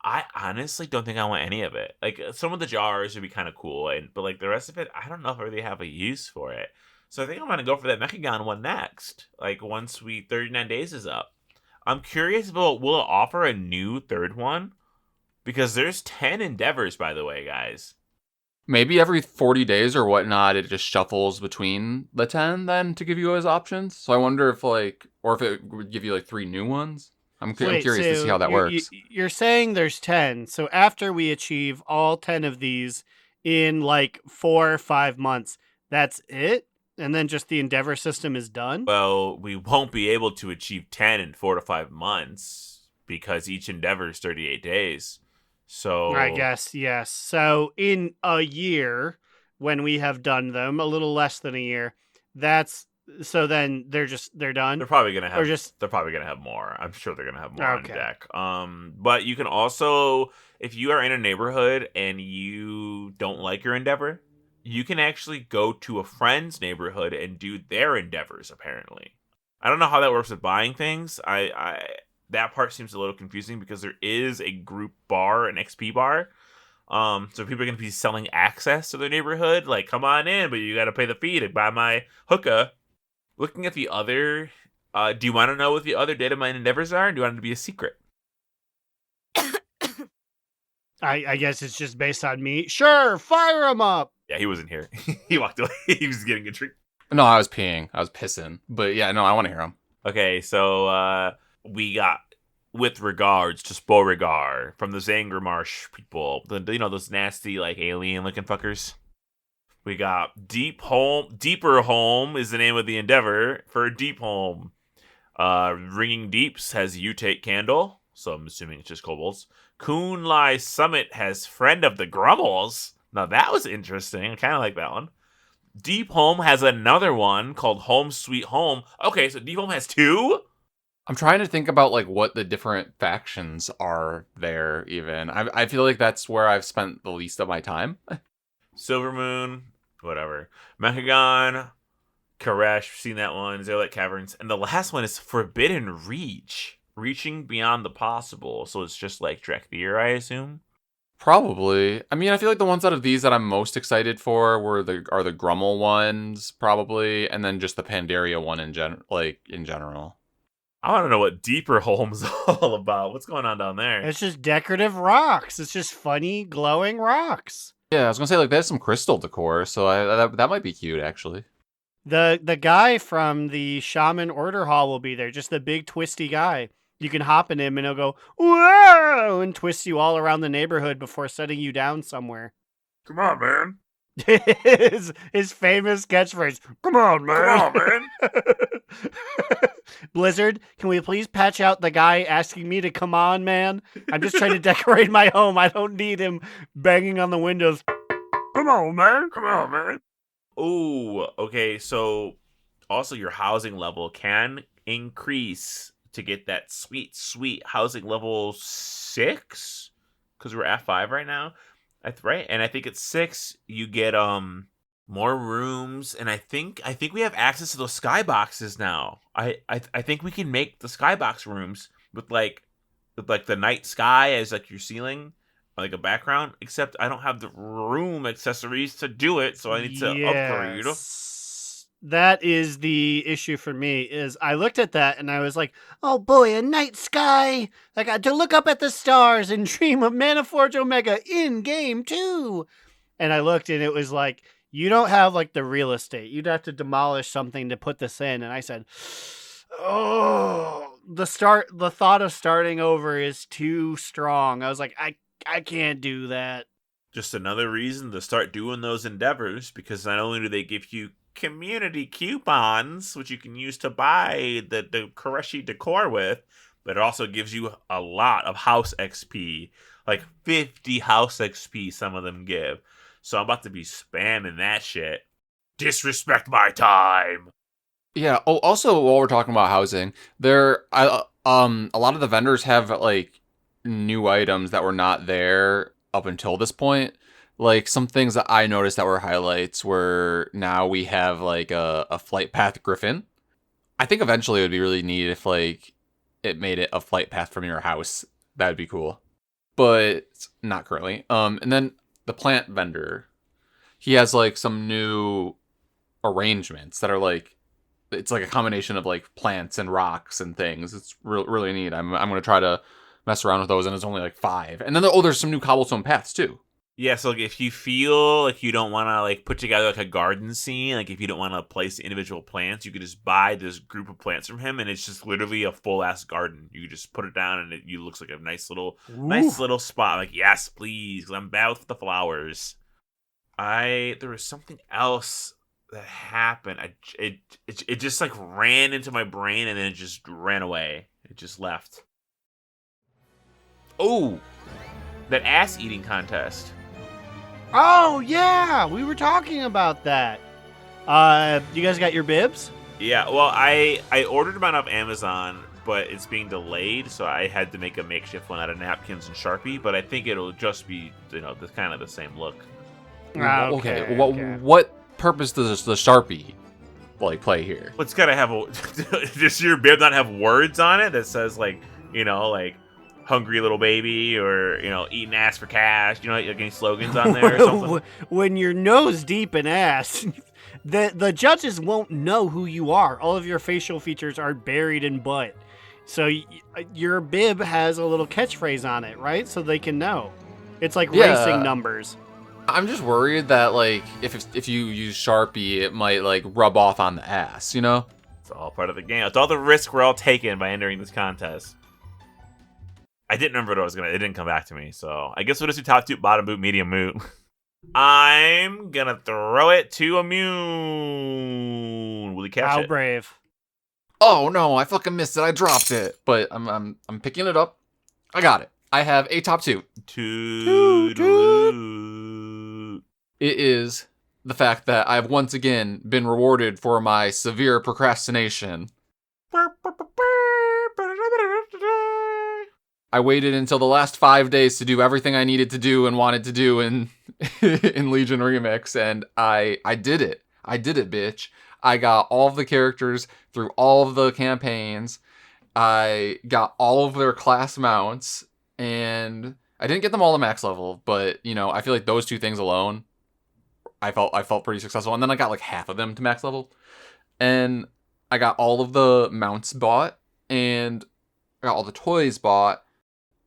I honestly don't think I want any of it. Like, some of the jars would be kind of cool, but like the rest of it, I don't know if I really have a use for it. So I think I'm gonna go for that Mechagon one next. Like, once 39 days is up. I'm curious about, will it offer a new third one? Because there's 10 endeavors, by the way, guys. Maybe every 40 days or whatnot, it just shuffles between the 10 then to give you as options. So I wonder if or if it would give you like 3 new ones. I'm curious to see how that works. You're saying there's 10. So after we achieve all 10 of these in like 4 or 5 months, that's it? And then just the Endeavor system is done? Well, we won't be able to achieve 10 in 4 to 5 months because each Endeavor is 38 days. So I guess, yes. So in a year, when we have done them, a little less than a year, then they're done. They're probably gonna have more. I'm sure they're gonna have more on deck. But you can also, if you are in a neighborhood and you don't like your Endeavor, you can actually go to a friend's neighborhood and do their Endeavors. Apparently, I don't know how that works with buying things. That part seems a little confusing because there is a group bar, an XP bar. So people are going to be selling access to their neighborhood. Like, come on in, but you got to pay the fee to buy my hookah. Looking at the other, do you want to know what the other data mine endeavors are? Or do you want it to be a secret? I guess it's just based on me. Sure, fire him up. Yeah, he wasn't here. He walked away. He was getting a treat. No, I was peeing. I was pissing. But yeah, no, I want to hear him. Okay, so we got, with regards to Beauregard from the Zangermarsh people, those nasty like alien looking fuckers. We got Deeper Home is the name of the endeavor for Deep Home. Ringing Deeps has You Take Candle, so I'm assuming it's just kobolds. Coonlie Summit has Friend of the Grummels. Now that was interesting. I kind of like that one. Deep Home has another one called Home Sweet Home. Okay, so Deep Home has 2? I'm trying to think about like what the different factions are there even. I feel like that's where I've spent the least of my time. Silver Moon, whatever. Mechagon, Koresh, seen that one. Zerlet Caverns. And the last one is Forbidden Reach. Reaching beyond the possible. So it's just like Drekthir, I assume? Probably. I mean, I feel like the ones out of these that I'm most excited for are the Grummel ones, probably, and then just the Pandaria one in general. I want to know what Deeper Home's all about. What's going on down there? It's just decorative rocks. It's just funny, glowing rocks. Yeah, I was gonna say like there's some crystal decor, so that might be cute actually. The guy from the Shaman Order Hall will be there. Just the big twisty guy. You can hop in him and he'll go whoa and twist you all around the neighborhood before setting you down somewhere. Come on, man. his famous catchphrase. Come on, man. Come on, man. Blizzard, can we please patch out the guy asking me to come on, man? I'm just trying to decorate my home. I don't need him banging on the windows. Come on, man. Come on, man. Ooh, okay. So also your housing level can increase to get that sweet housing level 6, because we're at 5 right now. That's right. And I think at 6 you get more rooms, and I think we have access to those skyboxes now. I think we can make the skybox rooms with the night sky as like your ceiling, like a background, except I don't have the room accessories to do it, so I need to upgrade. That is the issue for me, is I looked at that and I was like, oh boy, a night sky. I got to look up at the stars and dream of Manaforge Omega in game 2. And I looked and it was like, you don't have like the real estate. You'd have to demolish something to put this in. And I said, oh, the thought of starting over is too strong. I was like, I can't do that. Just another reason to start doing those endeavors, because not only do they give you community coupons, which you can use to buy the Koreshi decor with, but it also gives you a lot of house XP, like 50 house XP some of them give. So I'm about to be spamming that shit. disrespect my time. Yeah. Oh, also, while we're talking about housing, a lot of the vendors have like new items that were not there up until this point. Like some things that I noticed that were highlights were now we have like a flight path griffin. I think eventually it would be really neat if like it made it a flight path from your house. That'd be cool, but not currently. And then the plant vendor, he has like some new arrangements that are like it's like a combination of like plants and rocks and things. It's really neat. I'm gonna try to mess around with those, and it's only like 5. And then there's some new cobblestone paths too. Yeah, so like, if you feel like you don't want to like put together like a garden scene, like if you don't want to place individual plants, you could just buy this group of plants from him, and it's just literally a full ass garden. You just put it down, and it looks like a nice little spot. Like, yes, please, because I'm bad with the flowers. There was something else that happened. It just like ran into my brain, and then it just ran away. It just left. Oh, that ass eating contest. Oh, yeah. We were talking about that. You guys got your bibs? Yeah, well, I ordered them off Amazon, but it's being delayed, so I had to make a makeshift one out of napkins and Sharpie, but I think it'll just be, the kind of the same look. Okay. What purpose does the Sharpie like play here? Well, it's gotta have does your bib not have words on it that says like hungry little baby or eating ass for cash? Like any slogans on there or something? When you're nose deep in ass, the judges won't know who you are. All of your facial features are buried in butt. So your bib has a little catchphrase on it, right? So they can know. It's like racing numbers. I'm just worried that like if you use Sharpie, it might like rub off on the ass, It's all part of the game. It's all the risk we're all taking by entering this contest. I didn't remember what I was gonna. It didn't come back to me, so I guess we'll just do top toot, bottom boot, medium moot. I'm gonna throw it to Immune. Will he catch it? How brave! Oh no, I fucking missed it. I dropped it, but I'm picking it up. I got it. I have a top toot. Toot. It is the fact that I've once again been rewarded for my severe procrastination. I waited until the last 5 days to do everything I needed to do and wanted to do in in Legion Remix, and I did it. I did it, bitch. I got all of the characters through all of the campaigns. I got all of their class mounts, and I didn't get them all to max level, but I feel like those 2 things alone, I felt pretty successful. And then I got like half of them to max level, and I got all of the mounts bought, and I got all the toys bought.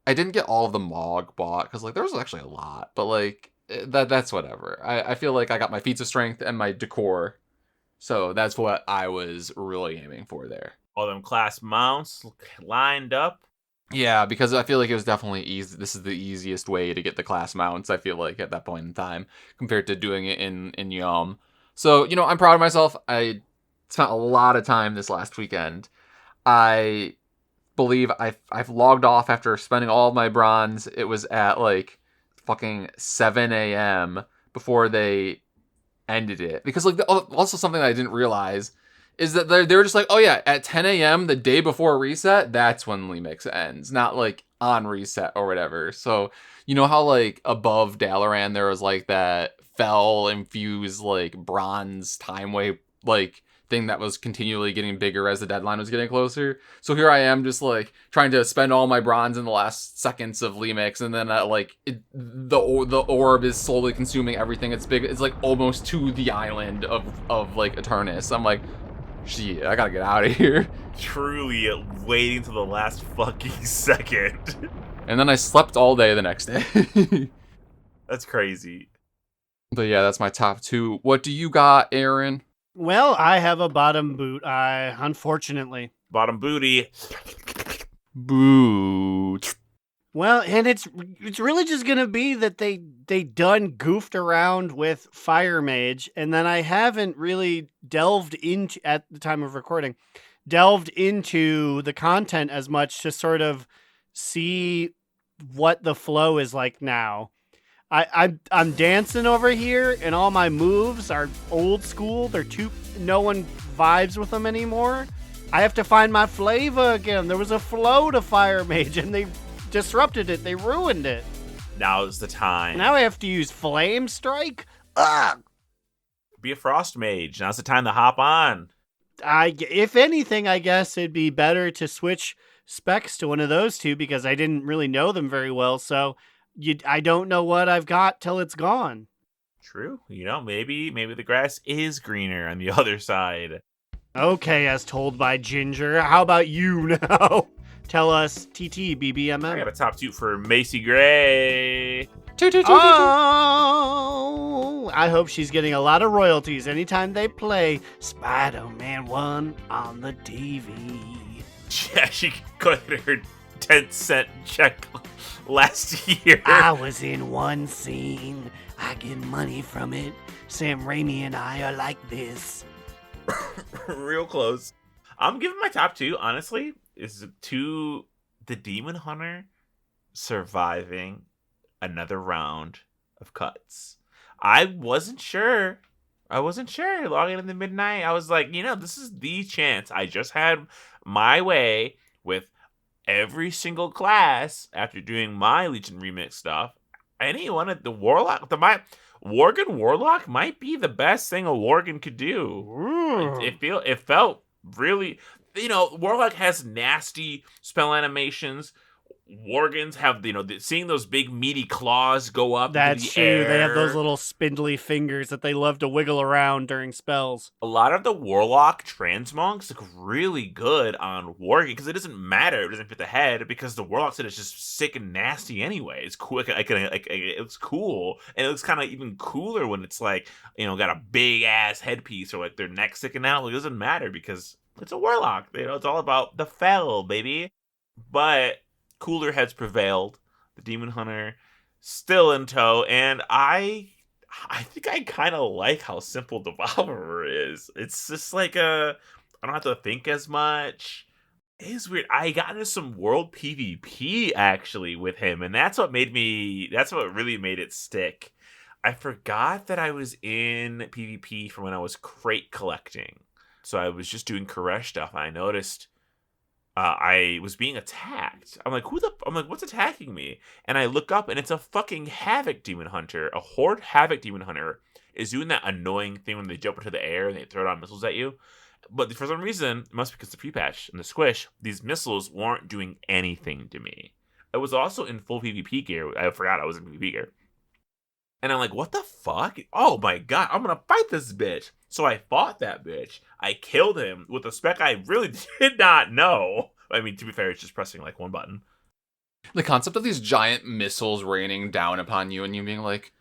I didn't get all of the Mog bought because like there was actually a lot, but like that's whatever. I feel like I got my feats of strength and my decor, so that's what I was really aiming for there. All them class mounts lined up. Yeah, because I feel like it was definitely easy. This is the easiest way to get the class mounts, I feel like, at that point in time, compared to doing it in Yum. So, I'm proud of myself. I spent a lot of time this last weekend. I believe I've logged off after spending all of my bronze. It was at like fucking 7 a.m. before they ended it. Because like also something that I didn't realize is that they were just like, oh yeah, at 10 a.m. the day before reset, that's when Lemix ends, not like on reset or whatever. So you know how like above Dalaran there was like that fell infused like bronze time wave like thing that was continually getting bigger as the deadline was getting closer. So here I am just like trying to spend all my bronze in the last seconds of Lemix, and then the orb is slowly consuming everything. It's big. It's like almost to the island of like Eternus. I'm like, shit, I gotta get out of here. Truly waiting to the last fucking second. And then I slept all day the next day. That's crazy. But yeah, that's my top 2. What do you got, Aaron? Well, I have a bottom boot. Unfortunately. Bottom booty. Boot. Well, and it's really just gonna be that they done goofed around with Fire Mage, and then I haven't really delved into, at the time of recording, the content as much to sort of see what the flow is like now. I'm dancing over here, and all my moves are old school. No one vibes with them anymore. I have to find my flavor again. There was a flow to Fire Mage, and they disrupted it. They ruined it. Now's the time. Now I have to use Flame Strike? Ugh! Be a Frost Mage. Now's the time to hop on. If anything, I guess it'd be better to switch specs to one of those two because I didn't really know them very well, so I don't know what I've got till it's gone. True. Maybe the grass is greener on the other side. Okay, as told by Ginger. How about you now? Tell us, TT, BBMM. I got a top 2 for Macy Gray. Oh, I hope she's getting a lot of royalties anytime they play Spider-Man 1 on the TV. Yeah, she collected her 10-cent check last year. I was in one scene. I get money from it. Sam Raimi and I are like this. Real close. I'm giving my top 2, honestly, is to the Demon Hunter surviving another round of cuts. I wasn't sure logging in the midnight. I was like, this is the chance. I just had my way with every single class after doing my Legion remix stuff. Anyone at the Warlock, Worgen Warlock might be the best thing a Worgen could do. It felt really, Warlock has nasty spell animations. Worgens have, seeing those big meaty claws go up. That's into the true. air. They have those little spindly fingers that they love to wiggle around during spells. A lot of the Warlock transmonks look really good on Worgen because it doesn't matter. It doesn't fit the head because the Warlock set is just sick and nasty anyway. It's cool. It looks cool, and it looks kind of even cooler when it's like, got a big ass headpiece or like their neck sticking out. It doesn't matter because it's a Warlock. It's all about the fell, baby. But cooler heads prevailed. The Demon Hunter still in tow, and I think I kind of like how simple Devourer is. It's just like I don't have to think as much. It is weird. I got into some world PvP actually with him, and that's what really made it stick. I forgot that I was in PvP from when I was crate collecting. So I was just doing Koresh stuff, and I noticed I was being attacked. I'm like, what's attacking me? And I look up, and it's a fucking Havoc Demon Hunter. A Horde Havoc Demon Hunter is doing that annoying thing when they jump into the air and they throw down missiles at you. But for some reason, it must be because the pre-patch and the squish, these missiles weren't doing anything to me. I was also in full PvP gear. I forgot I was in PvP gear. And I'm like, what the fuck? Oh my god, I'm gonna fight this bitch. So I fought that bitch. I killed him with a spec I really did not know. I mean, to be fair, it's just pressing like one button. The concept of these giant missiles raining down upon you and you being like,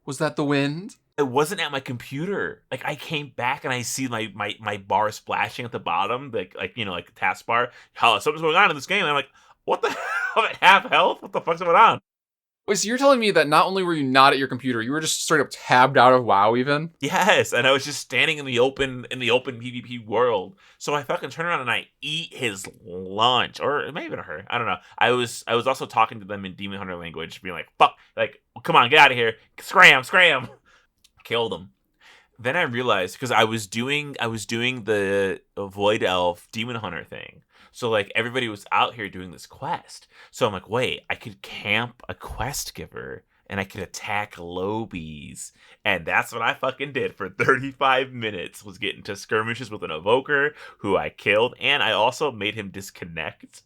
was that the wind? It wasn't at my computer. Like, I came back and I see my bar splashing at the bottom, like the taskbar. How something's going on in this game. And I'm like, what the hell? I'm at half health? What the fuck's going on? Wait, so you're telling me that not only were you not at your computer, you were just straight up tabbed out of WoW even? Yes, and I was just standing in the open PvP world. So I fucking turn around and I eat his lunch. Or it may have been her. I don't know. I was also talking to them in Demon Hunter language, being like, fuck, like, come on, get out of here. Scram. Killed him. Then I realized, because I was doing the Void Elf Demon Hunter thing. So, like, everybody was out here doing this quest. So I'm like, wait, I could camp a quest giver and I could attack lobies. And that's what I fucking did for 35 minutes, was get into skirmishes with an evoker who I killed. And I also made him disconnect.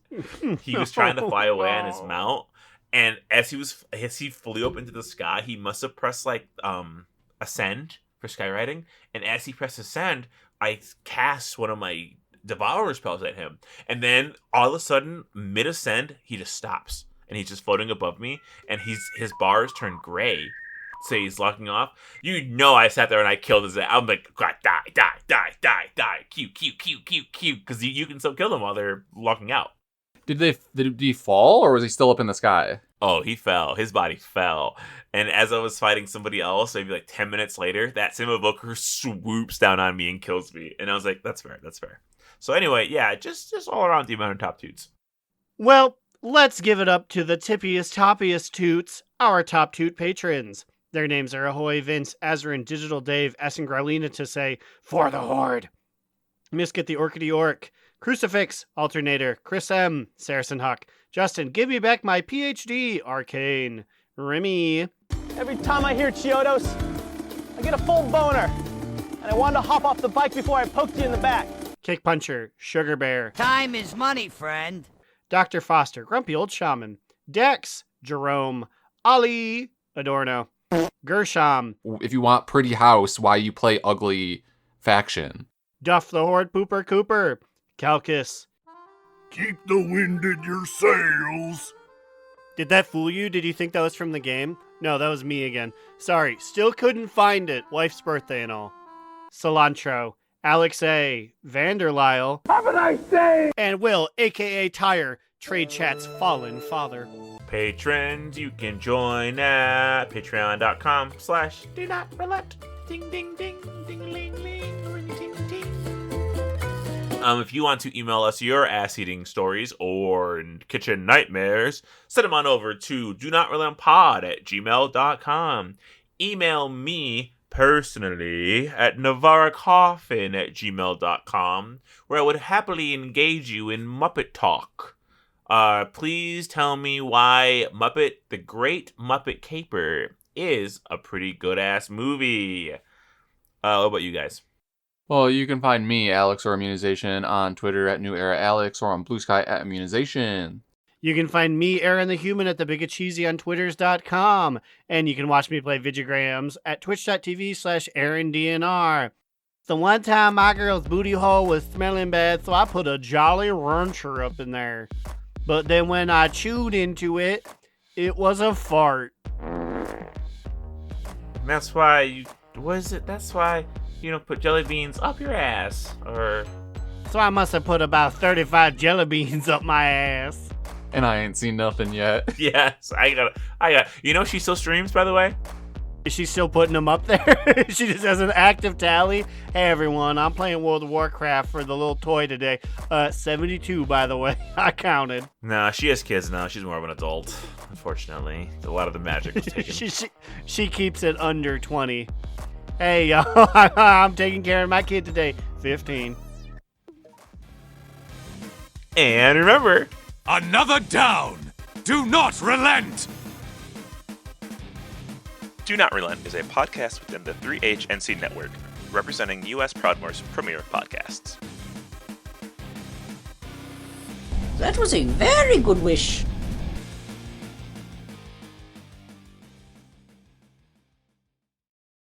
He was trying to fly away on his mount. And as he flew up into the sky, he must have pressed, like, Ascend for skywriting. And as he pressed Ascend, I cast one of my Devourer spells at him, and then all of a sudden, mid-ascend, he just stops, and he's just floating above me, and his bars turn gray, so he's locking off. I sat there and I killed his ass. I'm like, God, die, Q, because you can still kill them while they're locking out. Did he fall, or was he still up in the sky? Oh, he fell. His body fell. And as I was fighting somebody else, maybe like 10 minutes later, that same evoker swoops down on me and kills me. And I was like, that's fair. So anyway, yeah, just all around Demon Hunter top dudes. Well, Let's give it up to the tippiest, toppiest toots, our top toot patrons. Their names are Ahoy, Vince, Azrin, Digital Dave, S and Growlina to say, for the Horde. Misket the Orchidee Orc, Crucifix, Alternator, Chris M, Saracen Huck, Justin, give me back my PhD, Arcane, Remy. Every time I hear Chiodos, I get a full boner. And I wanted to hop off the bike before I poked you in the back. Kick Puncher, Sugar Bear, Time is money, friend. Dr. Foster, Grumpy Old Shaman, Dex, Jerome, Ali, Adorno, Gershom, If you want pretty house, why you play ugly faction? Duff the Horde Pooper Cooper, Calcus. Keep the wind in your sails. Did that fool you? Did you think that was from the game? No, that was me again. Sorry, still couldn't find it. Wife's birthday and all. Cilantro, Alex A, Vanderlyle. Have a nice day! And Will, aka Tire, Trade Chat's fallen father. Patrons, you can join at patreon.com/do not relent. Ding ding ding ding ling ling ring ting ting. If you want to email us your ass-eating stories or kitchen nightmares, send them on over to do not relentpod@gmail.com. Email me personally at navarracoffin@gmail.com, where I would happily engage you in Muppet talk. Please tell me why The Great Muppet Caper is a pretty good-ass movie. What about you guys? Well, you can find me, Alex or Immunization, on Twitter at New Era Alex or on Blue Sky at Immunization. You can find me, Aaron the Human, at the Bigot Cheesy on Twitters.com. And you can watch me play Vigigrams at twitch.tv/AaronDNR. The one time my girl's booty hole was smelling bad, so I put a Jolly Rancher up in there. But then when I chewed into it, it was a fart. That's why that's why you don't put jelly beans up your ass, or... So I must have put about 35 jelly beans up my ass. And I ain't seen nothing yet. Yes, I got. You know she still streams, by the way? Is she still putting them up there? She just has an active tally. Hey everyone, I'm playing World of Warcraft for the little toy today. 72 by the way, I counted. Nah, she has kids now. She's more of an adult, unfortunately. A lot of the magic was taken. she keeps it under 20. Hey y'all, I'm taking care of my kid today. 15. And remember... Another down! Do not relent! Do Not Relent is a podcast within the 3HNC network, representing U.S. Proudmoore's premier podcasts. That was a very good wish.